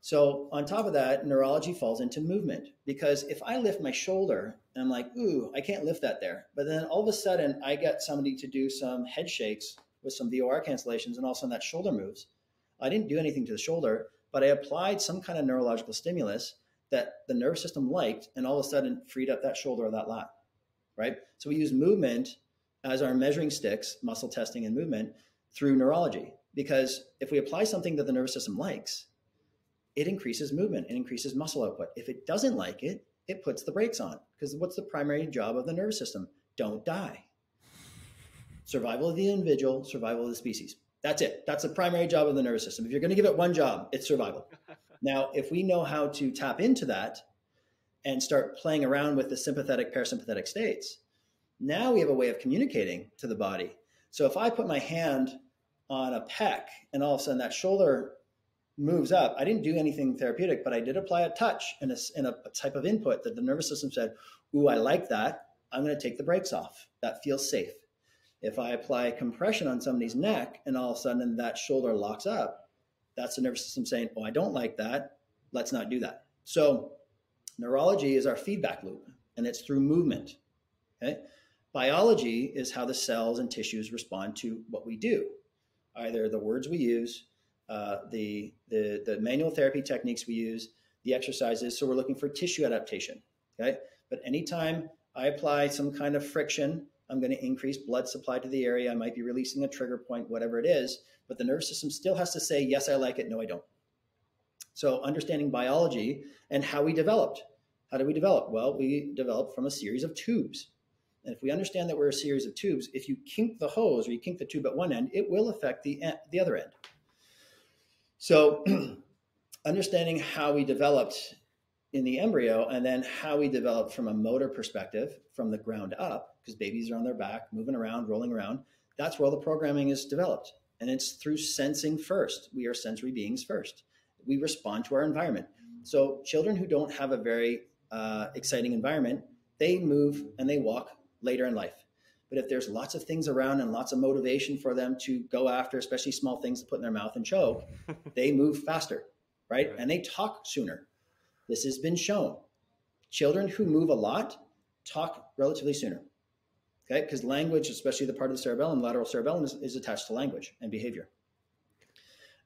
So on top of that, neurology falls into movement, because if I lift my shoulder and I'm like, ooh, I can't lift that there. But then all of a sudden I get somebody to do some head shakes with some VOR cancellations, and all of a sudden that shoulder moves. I didn't do anything to the shoulder, but I applied some kind of neurological stimulus that the nervous system liked, and all of a sudden freed up that shoulder or that lat, right? So we use movement as our measuring sticks, muscle testing and movement, through neurology. Because if we apply something that the nervous system likes, it increases movement, it increases muscle output. If it doesn't like it, it puts the brakes on. Because what's the primary job of the nervous system? Don't die. Survival of the individual, survival of the species. That's it. That's the primary job of the nervous system. If you're going to give it one job, it's survival. Now, if we know how to tap into that and start playing around with the sympathetic, parasympathetic states, now we have a way of communicating to the body. So if I put my hand on a pec and all of a sudden that shoulder moves up, I didn't do anything therapeutic, but I did apply a touch and a type of input that the nervous system said, ooh, I like that. I'm going to take the brakes off. That feels safe. If I apply compression on somebody's neck and all of a sudden that shoulder locks up, that's the nervous system saying, oh, I don't like that. Let's not do that. So neurology is our feedback loop, and it's through movement. Okay? Biology is how the cells and tissues respond to what we do, either the words we use, the manual therapy techniques we use, the exercises. So we're looking for tissue adaptation. Okay? But anytime I apply some kind of friction, I'm going to increase blood supply to the area. I might be releasing a trigger point, whatever it is, but the nervous system still has to say, yes, I like it. No, I don't. So understanding biology and how we developed. How did we develop? Well, we developed from a series of tubes. And if we understand that we're a series of tubes, if you kink the hose or you kink the tube at one end, it will affect the other end. So understanding how we developed in the embryo, and then how we develop from a motor perspective from the ground up, because babies are on their back, moving around, rolling around. That's where all the programming is developed. And it's through sensing first. We are sensory beings first. We respond to our environment. So children who don't have a very exciting environment, they move and they walk later in life. But if there's lots of things around and lots of motivation for them to go after, especially small things to put in their mouth and choke, they move faster, right? And they talk sooner. This has been shown. Children who move a lot talk relatively sooner, okay? Because language, especially the part of the cerebellum, lateral cerebellum, is attached to language and behavior.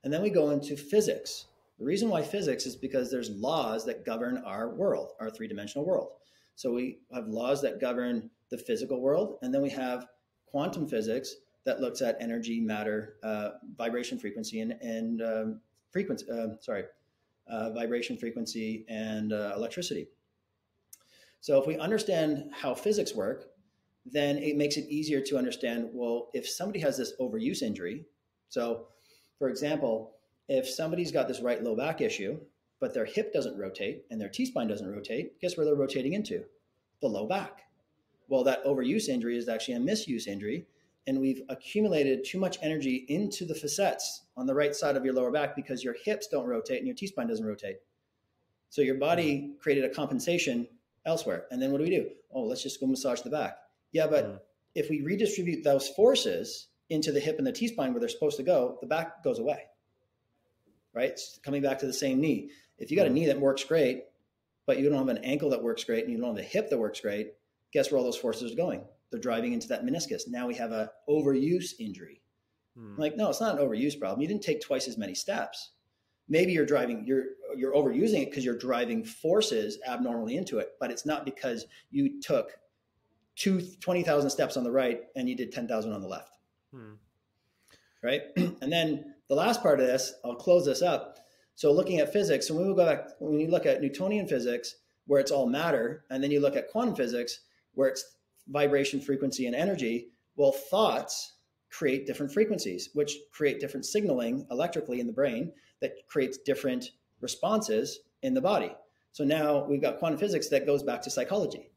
And then we go into physics. The reason why physics is because there's laws that govern our world, our three-dimensional world. So we have laws that govern the physical world, and then we have quantum physics that looks at energy, matter, vibration, frequency, and vibration, frequency, and electricity. So if we understand how physics work, then it makes it easier to understand, well, if somebody has this overuse injury, so for example, if somebody's got this right low back issue, but their hip doesn't rotate and their T-spine doesn't rotate, guess where they're rotating into? The low back. Well, that overuse injury is actually a misuse injury, and we've accumulated too much energy into the facets on the right side of your lower back because your hips don't rotate and your T-spine doesn't rotate. So your body created a compensation elsewhere. And then what do? Oh, let's just go massage the back. Yeah, but if we redistribute those forces into the hip and the T-spine where they're supposed to go, the back goes away, right? It's coming back to the same knee. If you got a knee that works great, but you don't have an ankle that works great and you don't have a hip that works great, guess where all those forces are going? They're driving into that meniscus. Now we have a overuse injury. Like, no, it's not an overuse problem. You didn't take twice as many steps. Maybe you're overusing it because you're driving forces abnormally into it, but it's not because you took 20,000 steps on the right and you did 10,000 on the left. Right? And then the last part of this, I'll close this up. So looking at physics, so when you look at Newtonian physics, where it's all matter, and then you look at quantum physics, where it's vibration, frequency, and energy, well, thoughts create different frequencies, which create different signaling electrically in the brain that creates different responses in the body. So now we've got quantum physics that goes back to psychology.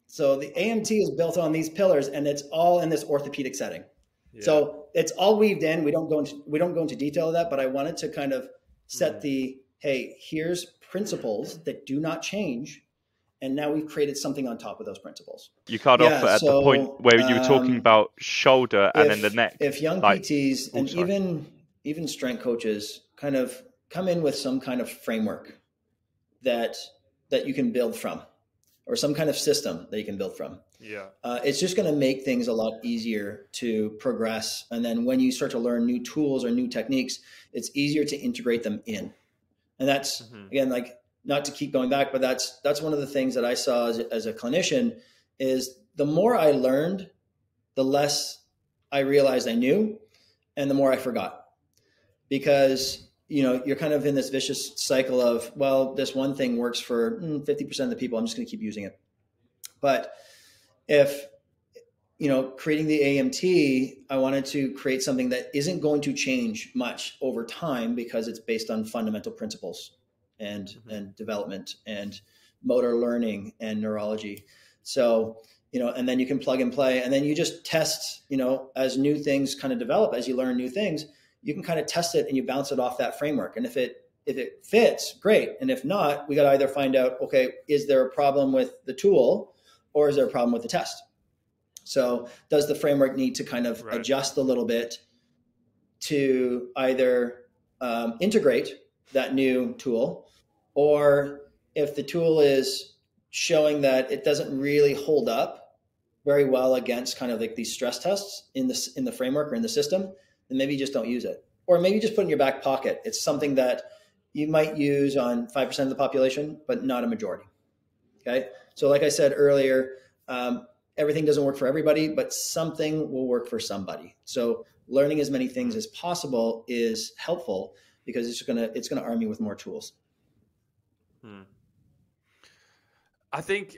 So the AMT is built on these pillars, and it's all in this orthopedic setting. Yeah. So it's all weaved in. We don't go into detail of that, but I wanted to kind of set hey, here's principles that do not change. And now we've created something on top of those principles. You cut off at the point where you were talking about shoulder and then the neck. If young PTs and even strength coaches kind of come in with some kind of framework that you can build from, or some kind of system that you can build from, it's just going to make things a lot easier to progress. And then when you start to learn new tools or new techniques, it's easier to integrate them in. And that's again, like, not to keep going back, but that's one of the things that I saw as a clinician is the more I learned, the less I realized I knew, and the more I forgot. Because, you're kind of in this vicious cycle of, well, this one thing works for 50% of the people, I'm just going to keep using it. But if, creating the AMT, I wanted to create something that isn't going to change much over time because it's based on fundamental principles and development and motor learning and neurology. So, and then you can plug and play, and then you just test, as new things kind of develop, as you learn new things, you can kind of test it and you bounce it off that framework. And if it fits, great. And if not, we got to either find out, okay, is there a problem with the tool or is there a problem with the test? So does the framework need to kind of adjust a little bit to either integrate that new tool, or if the tool is showing that it doesn't really hold up very well against kind of like these stress tests in the framework or in the system, then maybe you just don't use it. Or maybe just put it in your back pocket. It's something that you might use on 5% of the population, but not a majority. Okay. So like I said earlier, everything doesn't work for everybody, but something will work for somebody. So learning as many things as possible is helpful because it's gonna arm you with more tools. I think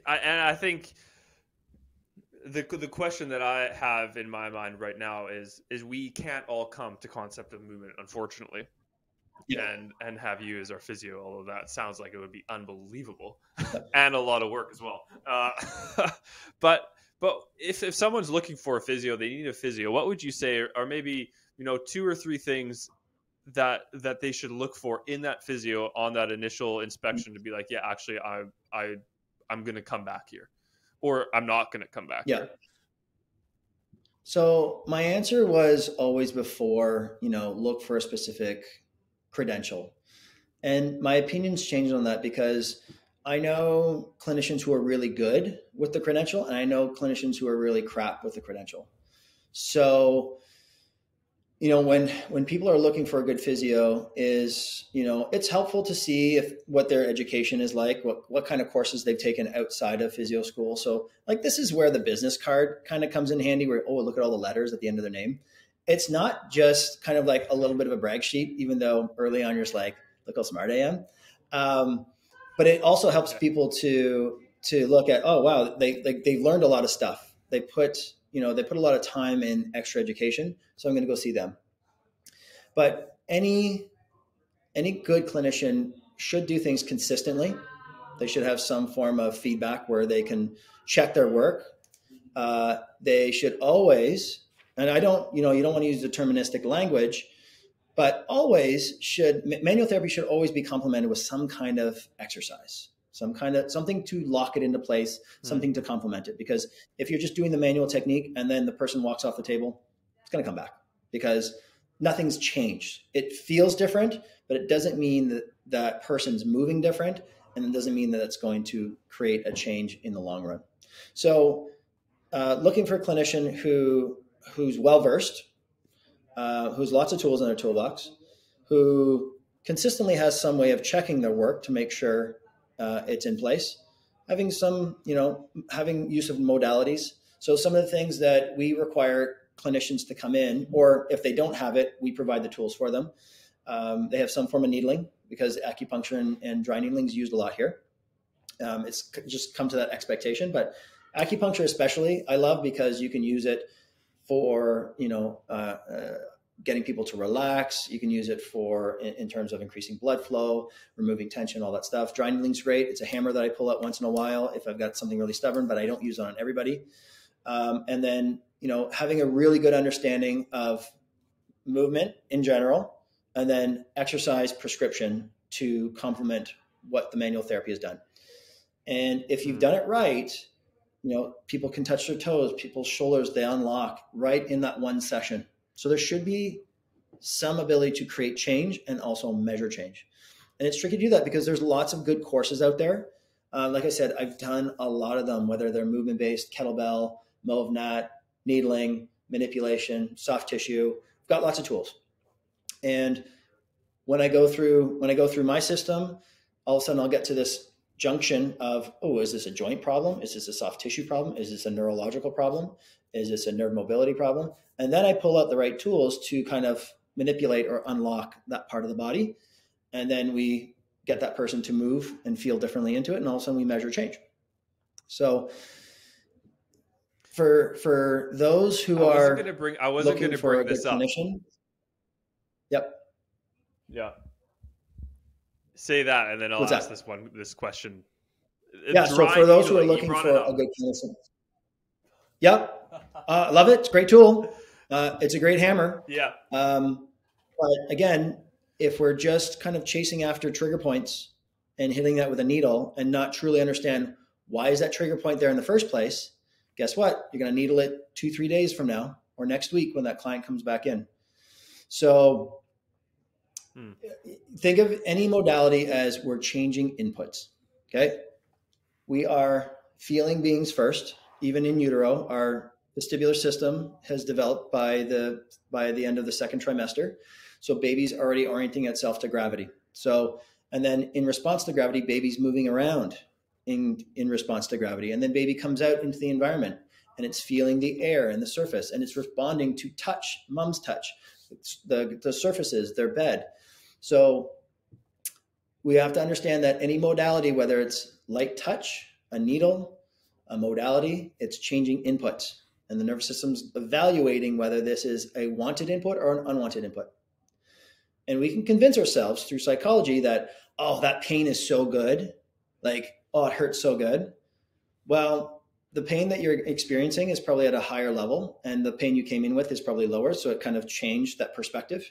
the question that I have in my mind right now is we can't all come to concept of movement, unfortunately, and have you as our physio, although that sounds like it would be unbelievable and a lot of work as well. But if someone's looking for a physio, they need a physio, what would you say are maybe, 2 or 3 things that they should look for in that physio on that initial inspection to be like, yeah, actually I'm going to come back here, or I'm not going to come back here? So my answer was always before, look for a specific credential. And my opinions changed on that because I know clinicians who are really good with the credential, and I know clinicians who are really crap with the credential. So, when people are looking for a good physio is, it's helpful to see what their education is like, what kind of courses they've taken outside of physio school. So like, this is where the business card kind of comes in handy, where, look at all the letters at the end of their name. It's not just kind of like a little bit of a brag sheet, even though early on you're just like, look how smart I am. But it also helps people to look at, oh, wow, they've learned a lot of stuff. They put a lot of time in extra education. So I'm going to go see them. But any good clinician should do things consistently. They should have some form of feedback where they can check their work. They should always, and you don't want to use deterministic language, but manual therapy should always be complemented with some kind of exercise, something to lock it into place, something to complement it. Because if you're just doing the manual technique and then the person walks off the table, it's going to come back because nothing's changed. It feels different, but it doesn't mean that that person's moving different. And it doesn't mean that it's going to create a change in the long run. So looking for a clinician who's well-versed, who's lots of tools in their toolbox, who consistently has some way of checking their work to make sure it's in place, having use of modalities. So some of the things that we require clinicians to come in, or if they don't have it, we provide the tools for them. They have some form of needling because acupuncture and dry needling is used a lot here. It's just come to that expectation, but acupuncture especially, I love because you can use it for, getting people to relax. You can use it for in terms of increasing blood flow, removing tension, all that stuff. Dry needling's great. It's a hammer that I pull out once in a while if I've got something really stubborn, but I don't use it on everybody. And then, having a really good understanding of movement in general, and then exercise prescription to complement what the manual therapy has done. And if you've done it right, people can touch their toes, people's shoulders, they unlock right in that one session. So there should be some ability to create change and also measure change. And it's tricky to do that because there's lots of good courses out there. Like I said, I've done a lot of them, whether they're movement-based, kettlebell, MovNat, needling, manipulation, soft tissue. I've got lots of tools. And when I go through my system, all of a sudden I'll get to this junction of, is this a joint problem? Is this a soft tissue problem? Is this a neurological problem? Is this a nerve mobility problem? And then I pull out the right tools to kind of manipulate or unlock that part of the body. And then we get that person to move and feel differently into it. And all of a sudden we measure change. So for those who are looking for a good clinician. Yep. Yeah. Say that, and then I'll ask this question. Yeah. So for those who are looking for a good clinician. Yep. Love it. It's a great tool. It's a great hammer. Yeah. But again, if we're just kind of chasing after trigger points and hitting that with a needle and not truly understand why is that trigger point there in the first place, guess what? You're going to needle it 2-3 days from now or next week when that client comes back in. So think of any modality as we're changing inputs. Okay. We are feeling beings first, even in utero. Our vestibular system has developed by the end of the second trimester. So baby's already orienting itself to gravity. So, and then in response to gravity, baby's moving around in response to gravity. And then baby comes out into the environment and it's feeling the air and the surface and it's responding to touch, mom's touch, the surfaces, their bed. So we have to understand that any modality, whether it's light touch, a needle, a modality, it's changing inputs. And the nervous system's evaluating whether this is a wanted input or an unwanted input. And we can convince ourselves through psychology that, that pain is so good. Like, it hurts so good. Well, the pain that you're experiencing is probably at a higher level and the pain you came in with is probably lower. So it kind of changed that perspective.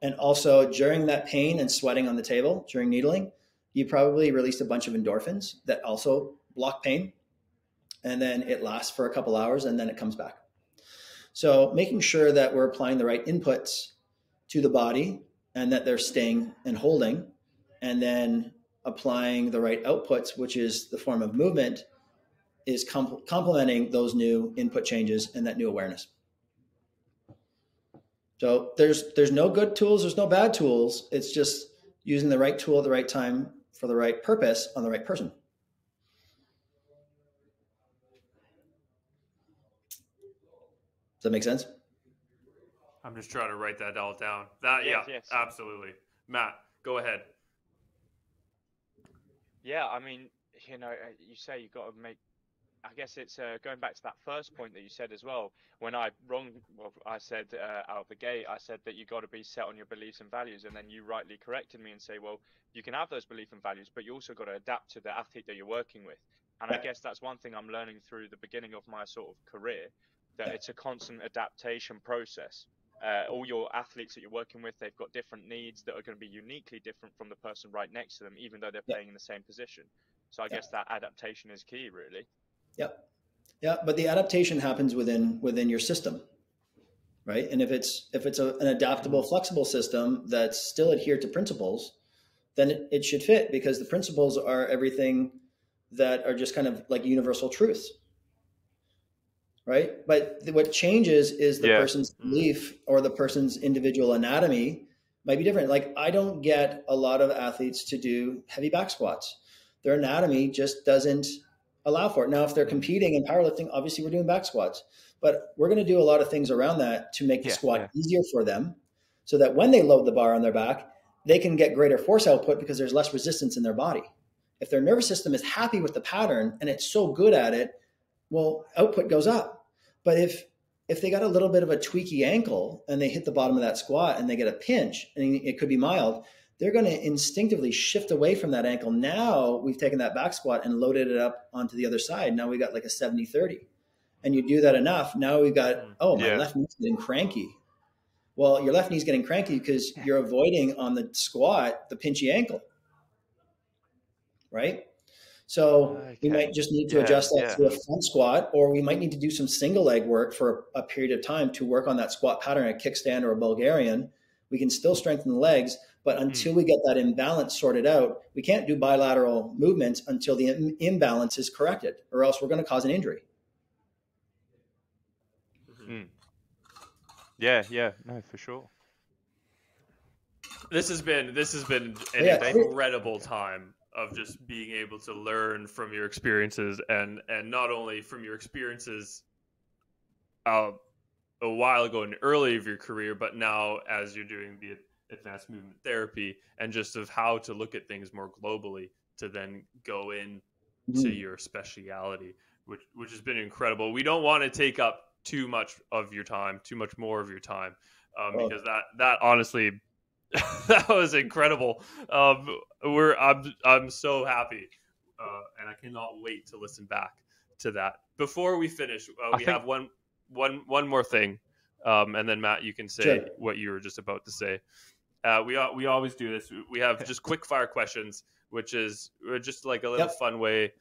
And also during that pain and sweating on the table during needling, you probably released a bunch of endorphins that also block pain. And then it lasts for a couple hours and then it comes back. So making sure that we're applying the right inputs to the body and that they're staying and holding, and then applying the right outputs, which is the form of movement, is complementing those new input changes and that new awareness. So there's no good tools, there's no bad tools. It's just using the right tool at the right time for the right purpose on the right person. Does that make sense? I'm just trying to write that all down. Yes. Absolutely. Matt, go ahead. Yeah, I mean, you say you've got to make, I guess it's going back to that first point that you said as well. When I said out of the gate, I said that you got to be set on your beliefs and values. And then you rightly corrected me and say, well, you can have those beliefs and values, but you also got to adapt to the athlete that you're working with. And I guess that's one thing I'm learning through the beginning of my sort of career, that it's a constant adaptation process. All your athletes that you're working with, they've got different needs that are going to be uniquely different from the person right next to them, even though they're playing in the same position. So I guess that adaptation is key, really. Yep. Yeah, but the adaptation happens within your system, right? And if it's an adaptable, flexible system that's still adhered to principles, then it should fit, because the principles are everything that are just kind of like universal truths, right? But what changes is the person's belief or the person's individual anatomy might be different. Like, I don't get a lot of athletes to do heavy back squats. Their anatomy just doesn't allow for it. Now, if they're competing in powerlifting, obviously we're doing back squats, but we're going to do a lot of things around that to make the squat easier for them, so that when they load the bar on their back, they can get greater force output because there's less resistance in their body. If their nervous system is happy with the pattern and it's so good at it, well, output goes up. But if if they got a little bit of a tweaky ankle and they hit the bottom of that squat and they get a pinch, and it could be mild, they're going to instinctively shift away from that ankle. Now we've taken that back squat and loaded it up onto the other side. Now we got like a 70-30. And you do that enough, now we've got, my left knee's getting cranky. Well, your left knee's getting cranky because you're avoiding on the squat the pinchy ankle, right? So we might just need to adjust that to a front squat, or we might need to do some single leg work for a period of time to work on that squat pattern, a kickstand or a Bulgarian. We can still strengthen the legs, but until we get that imbalance sorted out, we can't do bilateral movements until the imbalance is corrected, or else we're going to cause an injury. Yeah, no, for sure. This has been an incredible time of just being able to learn from your experiences, and not only from your experiences a while ago in the early of your career, but now as you're doing the advanced movement therapy, and just of how to look at things more globally to then go in to your speciality, which has been incredible. We don't want to take up too much more of your time, because that honestly, that was incredible. I'm so happy, and I cannot wait to listen back to that. Before we finish, we have one more thing, and then Matt, you can say what you were just about to say. We always do this. We have just quick fire questions, which is just like a little fun way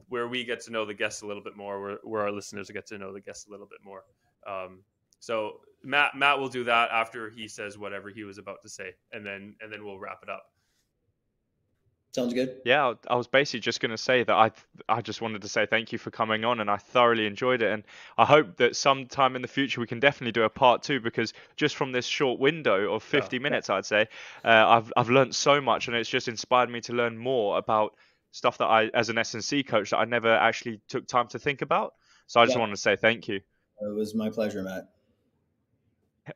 where we get to know the guests a little bit more, where our listeners get to know the guests a little bit more. So Matt will do that after he says whatever he was about to say, and then we'll wrap it up. Sounds good. Yeah, I was basically just going to say that I just wanted to say thank you for coming on, and I thoroughly enjoyed it, and I hope that sometime in the future we can definitely do a part 2, because just from this short window of 50 minutes, I'd say, I've learned so much, and it's just inspired me to learn more about stuff that I, as an S&C coach, that I never actually took time to think about. So I just wanted to say thank you. It was my pleasure, Matt.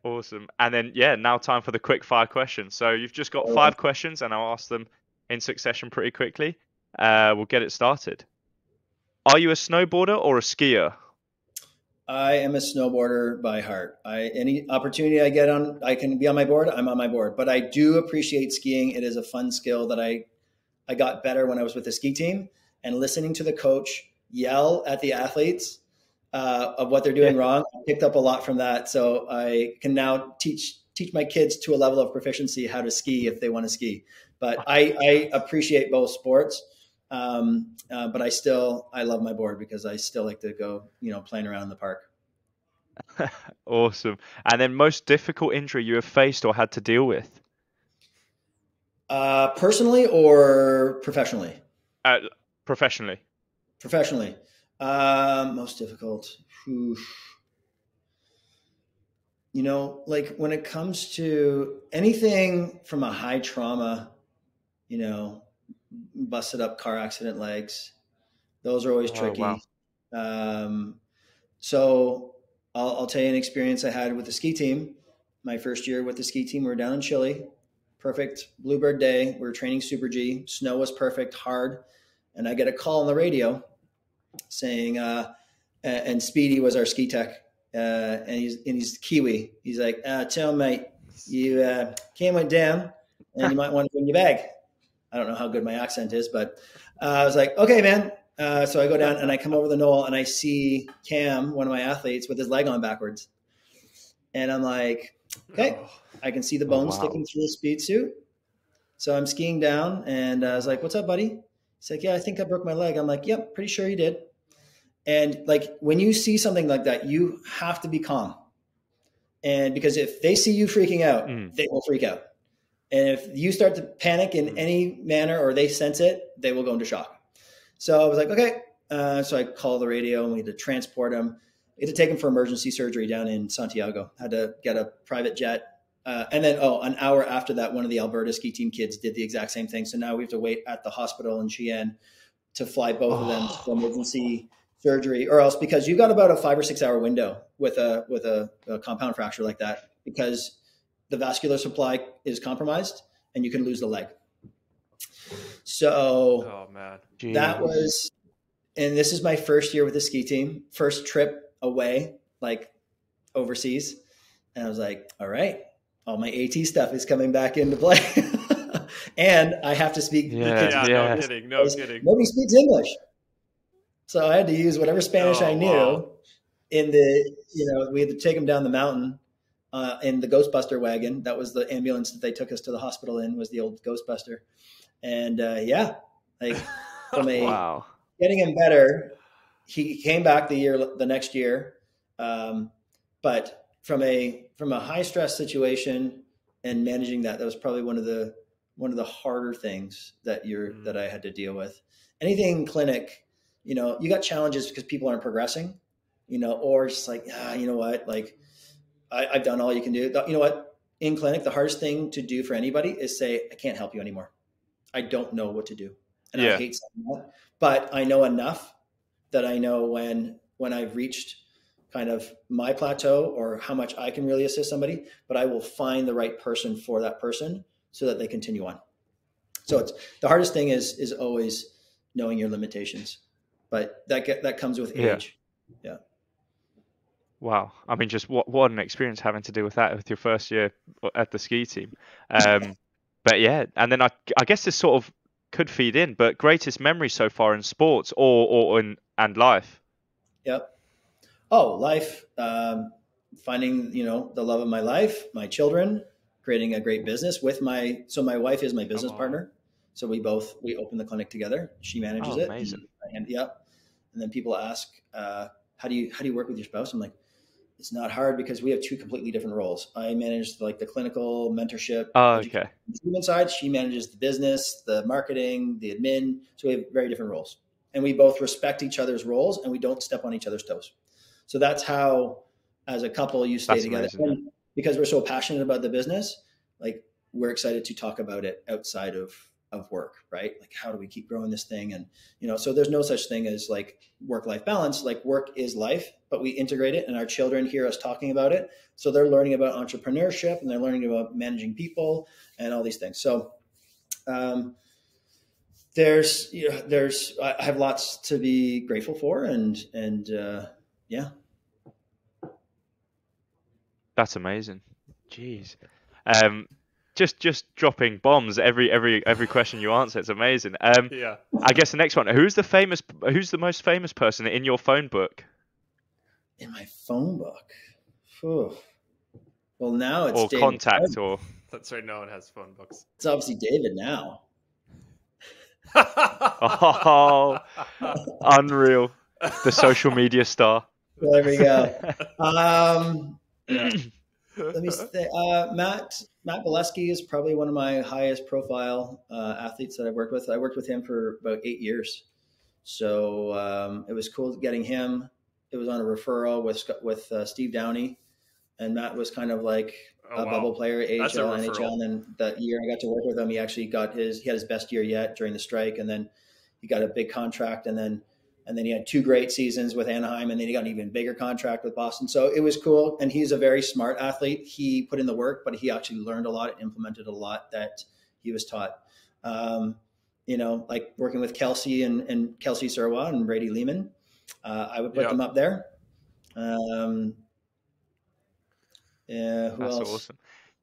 Awesome. And then, now time for the quick fire questions. So you've just got 5 questions, and I'll ask them in succession pretty quickly. We'll get it started. Are you a snowboarder or a skier? I am a snowboarder by heart. Any opportunity I get I can be on my board, I'm on my board. But I do appreciate skiing. It is a fun skill that I got better when I was with the ski team, and listening to the coach yell at the athletes of what they're doing wrong. I picked up a lot from that. So I can now teach my kids to a level of proficiency how to ski if they want to ski. But I appreciate both sports. But I love my board because I still like to go, playing around in the park. Awesome. And then most difficult injury you have faced or had to deal with? Personally or professionally? Professionally. Professionally. Most difficult. Like when it comes to anything from a high trauma, busted up car accident legs, those are always tricky. Wow. So I'll tell you an experience I had with the ski team. My first year with the ski team, we were down in Chile. Perfect bluebird day. We were training Super G. Snow was perfect, hard. And I get a call on the radio saying, and Speedy was our ski tech, and he's Kiwi. He's like, "Tell mate, you went down, and you might want to bring your bag." I don't know how good my accent is, but I was like, "Okay, man." So I go down and I come over the knoll and I see Cam, one of my athletes, with his leg on backwards, and I'm like, "Okay, I can see the bones sticking through his speed suit." So I'm skiing down, and I was like, "What's up, buddy?" He's like, "Yeah, I think I broke my leg." I'm like, "Yep, pretty sure you did." And like when you see something like that, you have to be calm. And because if they see you freaking out, they will freak out. And if you start to panic in any manner or they sense it, they will go into shock. So I was like, okay. So I called the radio and we had to transport him. We had to take him for emergency surgery down in Santiago. Had to get a private jet. And then, an hour after that, one of the Alberta ski team kids did the exact same thing. So now we have to wait at the hospital in Cheyenne to fly both of them for emergency surgery, or else because you've got about a 5 or 6 hour window with a compound fracture like that, because the vascular supply is compromised and you can lose the leg. So that was, and this is my first year with the ski team, first trip away, like overseas. And I was like, all right, all my AT stuff is coming back into play. And I have to speak the kids' Yeah, no kidding, no kidding. nobody speaks English. So I had to use whatever Spanish I knew in the, we had to take them down the mountain in the Ghostbuster wagon. That was the ambulance that they took us to the hospital in, was the old Ghostbuster. And like from a getting him better, he came back the next year. But from a high stress situation and managing that was probably one of the harder things that I had to deal with. Anything in clinic, you got challenges because people aren't progressing, or just like, you know what, like I've done all you can do. You know what, in clinic, the hardest thing to do for anybody is say, I can't help you anymore. I don't know what to do. And I hate saying that, but I know enough that I know when I've reached kind of my plateau or how much I can really assist somebody, but I will find the right person for that person so that they continue on. So it's the hardest thing is always knowing your limitations, but that comes with age. Yeah. Wow. I mean, just what an experience having to deal with that with your first year at the ski team. But yeah, and then I guess this sort of could feed in, but greatest memory so far in sports or in life. Yep. Oh, life, finding, the love of my life, my children, creating a great business with my wife is my business partner. So we open the clinic together. She manages it. Amazing. And then people ask, how do you work with your spouse? I'm like, it's not hard because we have two completely different roles. I manage like the clinical mentorship treatment side. She manages the business, the marketing, the admin. So we have very different roles, and we both respect each other's roles and we don't step on each other's toes. So that's how, as a couple, you stay together. And because we're so passionate about the business, like we're excited to talk about it outside of work, right? Like, how do we keep growing this thing? And, so there's no such thing as like work-life balance. Like work is life, but we integrate it, and our children hear us talking about it. So they're learning about entrepreneurship and they're learning about managing people and all these things. So, I have lots to be grateful for, and yeah. That's amazing. Jeez. Just dropping bombs every question you answer. It's amazing. Yeah. I guess the next one. Who's the most famous person in your phone book? In my phone book. Whew. Well, now it's David. Contact or. That's right. No one has phone books. It's obviously David now. Oh, unreal. The social media star. There we go. Let me say, Matt Valesky is probably one of my highest profile athletes that I've worked with. I worked with him for about 8 years. So it was cool getting him. It was on a referral with Steve Downey. And Matt was kind of like a bubble player, AHL, NHL. And then that year I got to work with him, he actually had his best year yet during the strike. And then he got a big contract. And then he had 2 great seasons with Anaheim, and then he got an even bigger contract with Boston. So it was cool. And he's a very smart athlete. He put in the work, but he actually learned a lot, implemented a lot that he was taught. Like working with Kelsey and Kelsey Surwa and Brady Lehman. I would put them up there. Who That's else? Awesome.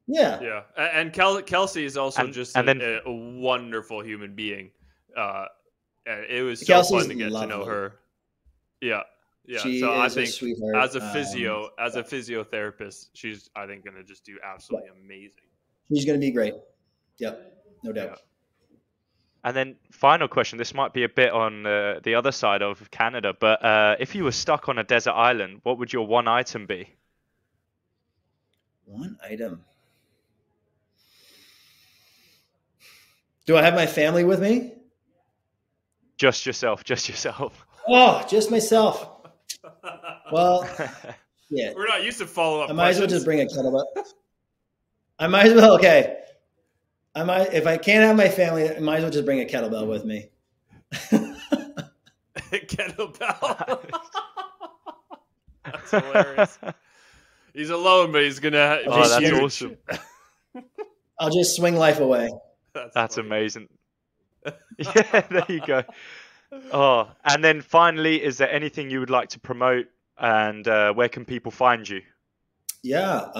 Yeah. Yeah. And Kelsey is also a wonderful human being. It was so fun to get to know her. Yeah. Yeah. She so is I think a sweetheart. as a physiotherapist, she's, I think, going to just do absolutely amazing. She's going to be great. Yep. No doubt. Yeah. And then final question, this might be a bit on the other side of Canada, but if you were stuck on a desert island, what would your one item be? One item. Do I have my family with me? Just yourself. Oh, just myself. Well, yeah. We're not used to follow-up I might as well questions. just bring a kettlebell. I might as well, okay. If I can't have my family, I might as well just bring a kettlebell with me. Kettlebell. That's hilarious. He's alone, but he's gonna. Oh, that's huge. awesome. I'll just swing life away. That's amazing. Yeah, there you go. Oh, and then finally, is there anything you would like to promote, and where can people find you? Yeah.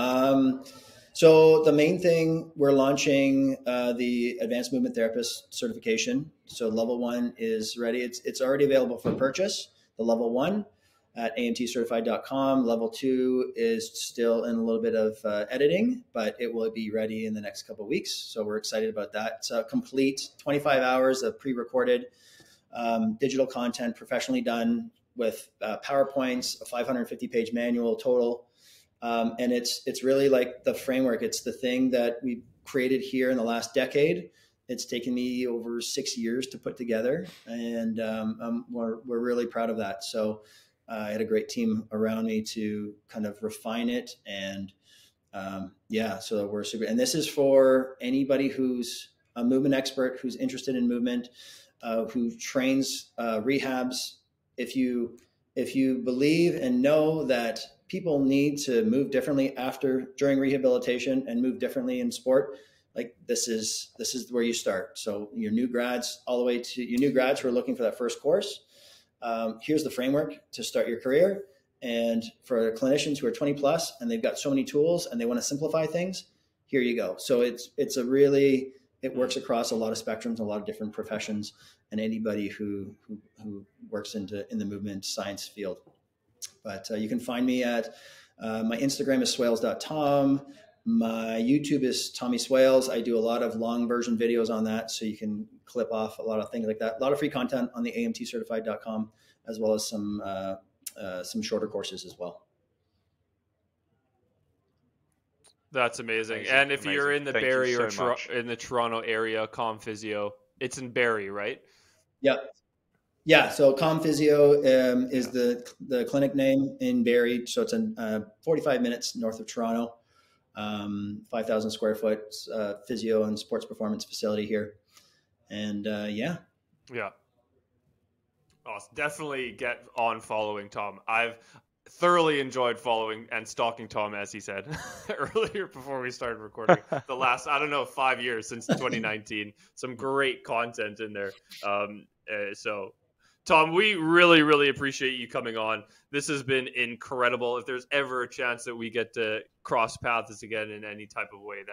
So the main thing, we're launching the Advanced Movement Therapist certification. So level 1 is ready. It's already available for purchase, the level 1 at amtcertified.com. Level 2 is still in a little bit of editing, but it will be ready in the next couple of weeks. So we're excited about that. It's a complete 25 hours of pre-recorded digital content, professionally done with PowerPoints, a 550-page manual total. And it's really like the framework. It's the thing that we created here in the last decade. It's taken me over 6 years to put together, and we're really proud of that. So I had a great team around me to kind of refine it, and so we're super. And this is for anybody who's a movement expert, who's interested in movement, who trains, rehabs. If you believe and know that people need to move differently during rehabilitation and move differently in sport, like this is where you start. So your new grads, all the way to your new grads who are looking for that first course, here's the framework to start your career. And for clinicians who are 20 plus and they've got so many tools and they want to simplify things, here you go. So it works across a lot of spectrums, a lot of different professions, and anybody who works in the movement science field. But you can find me at my Instagram is swales.tom. My YouTube is Tommy Swales. I do a lot of long version videos on that, so you can clip off a lot of things like that. A lot of free content on the amtcertified.com, as well as some shorter courses as well. That's amazing. And if you're in the Thank Barrie you or so much. in the Toronto area, Com Physio, it's in Barrie, right? Yeah. Yeah. So Com Physio is the clinic name in Barrie. So it's in 45 minutes north of Toronto, 5,000 square foot physio and sports performance facility here. And yeah. Awesome. Definitely get on following Tom. I've thoroughly enjoyed following and stalking Tom, as he said earlier before we started recording. The last, 5 years since 2019. Some great content in there. So, Tom, we really, really appreciate you coming on. This has been incredible. If there's ever a chance that we get to cross paths again in any type of way,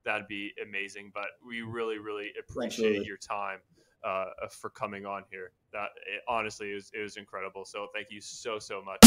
that'd be amazing. But we really, really appreciate your time for coming on here. That honestly it was incredible. So thank you so much.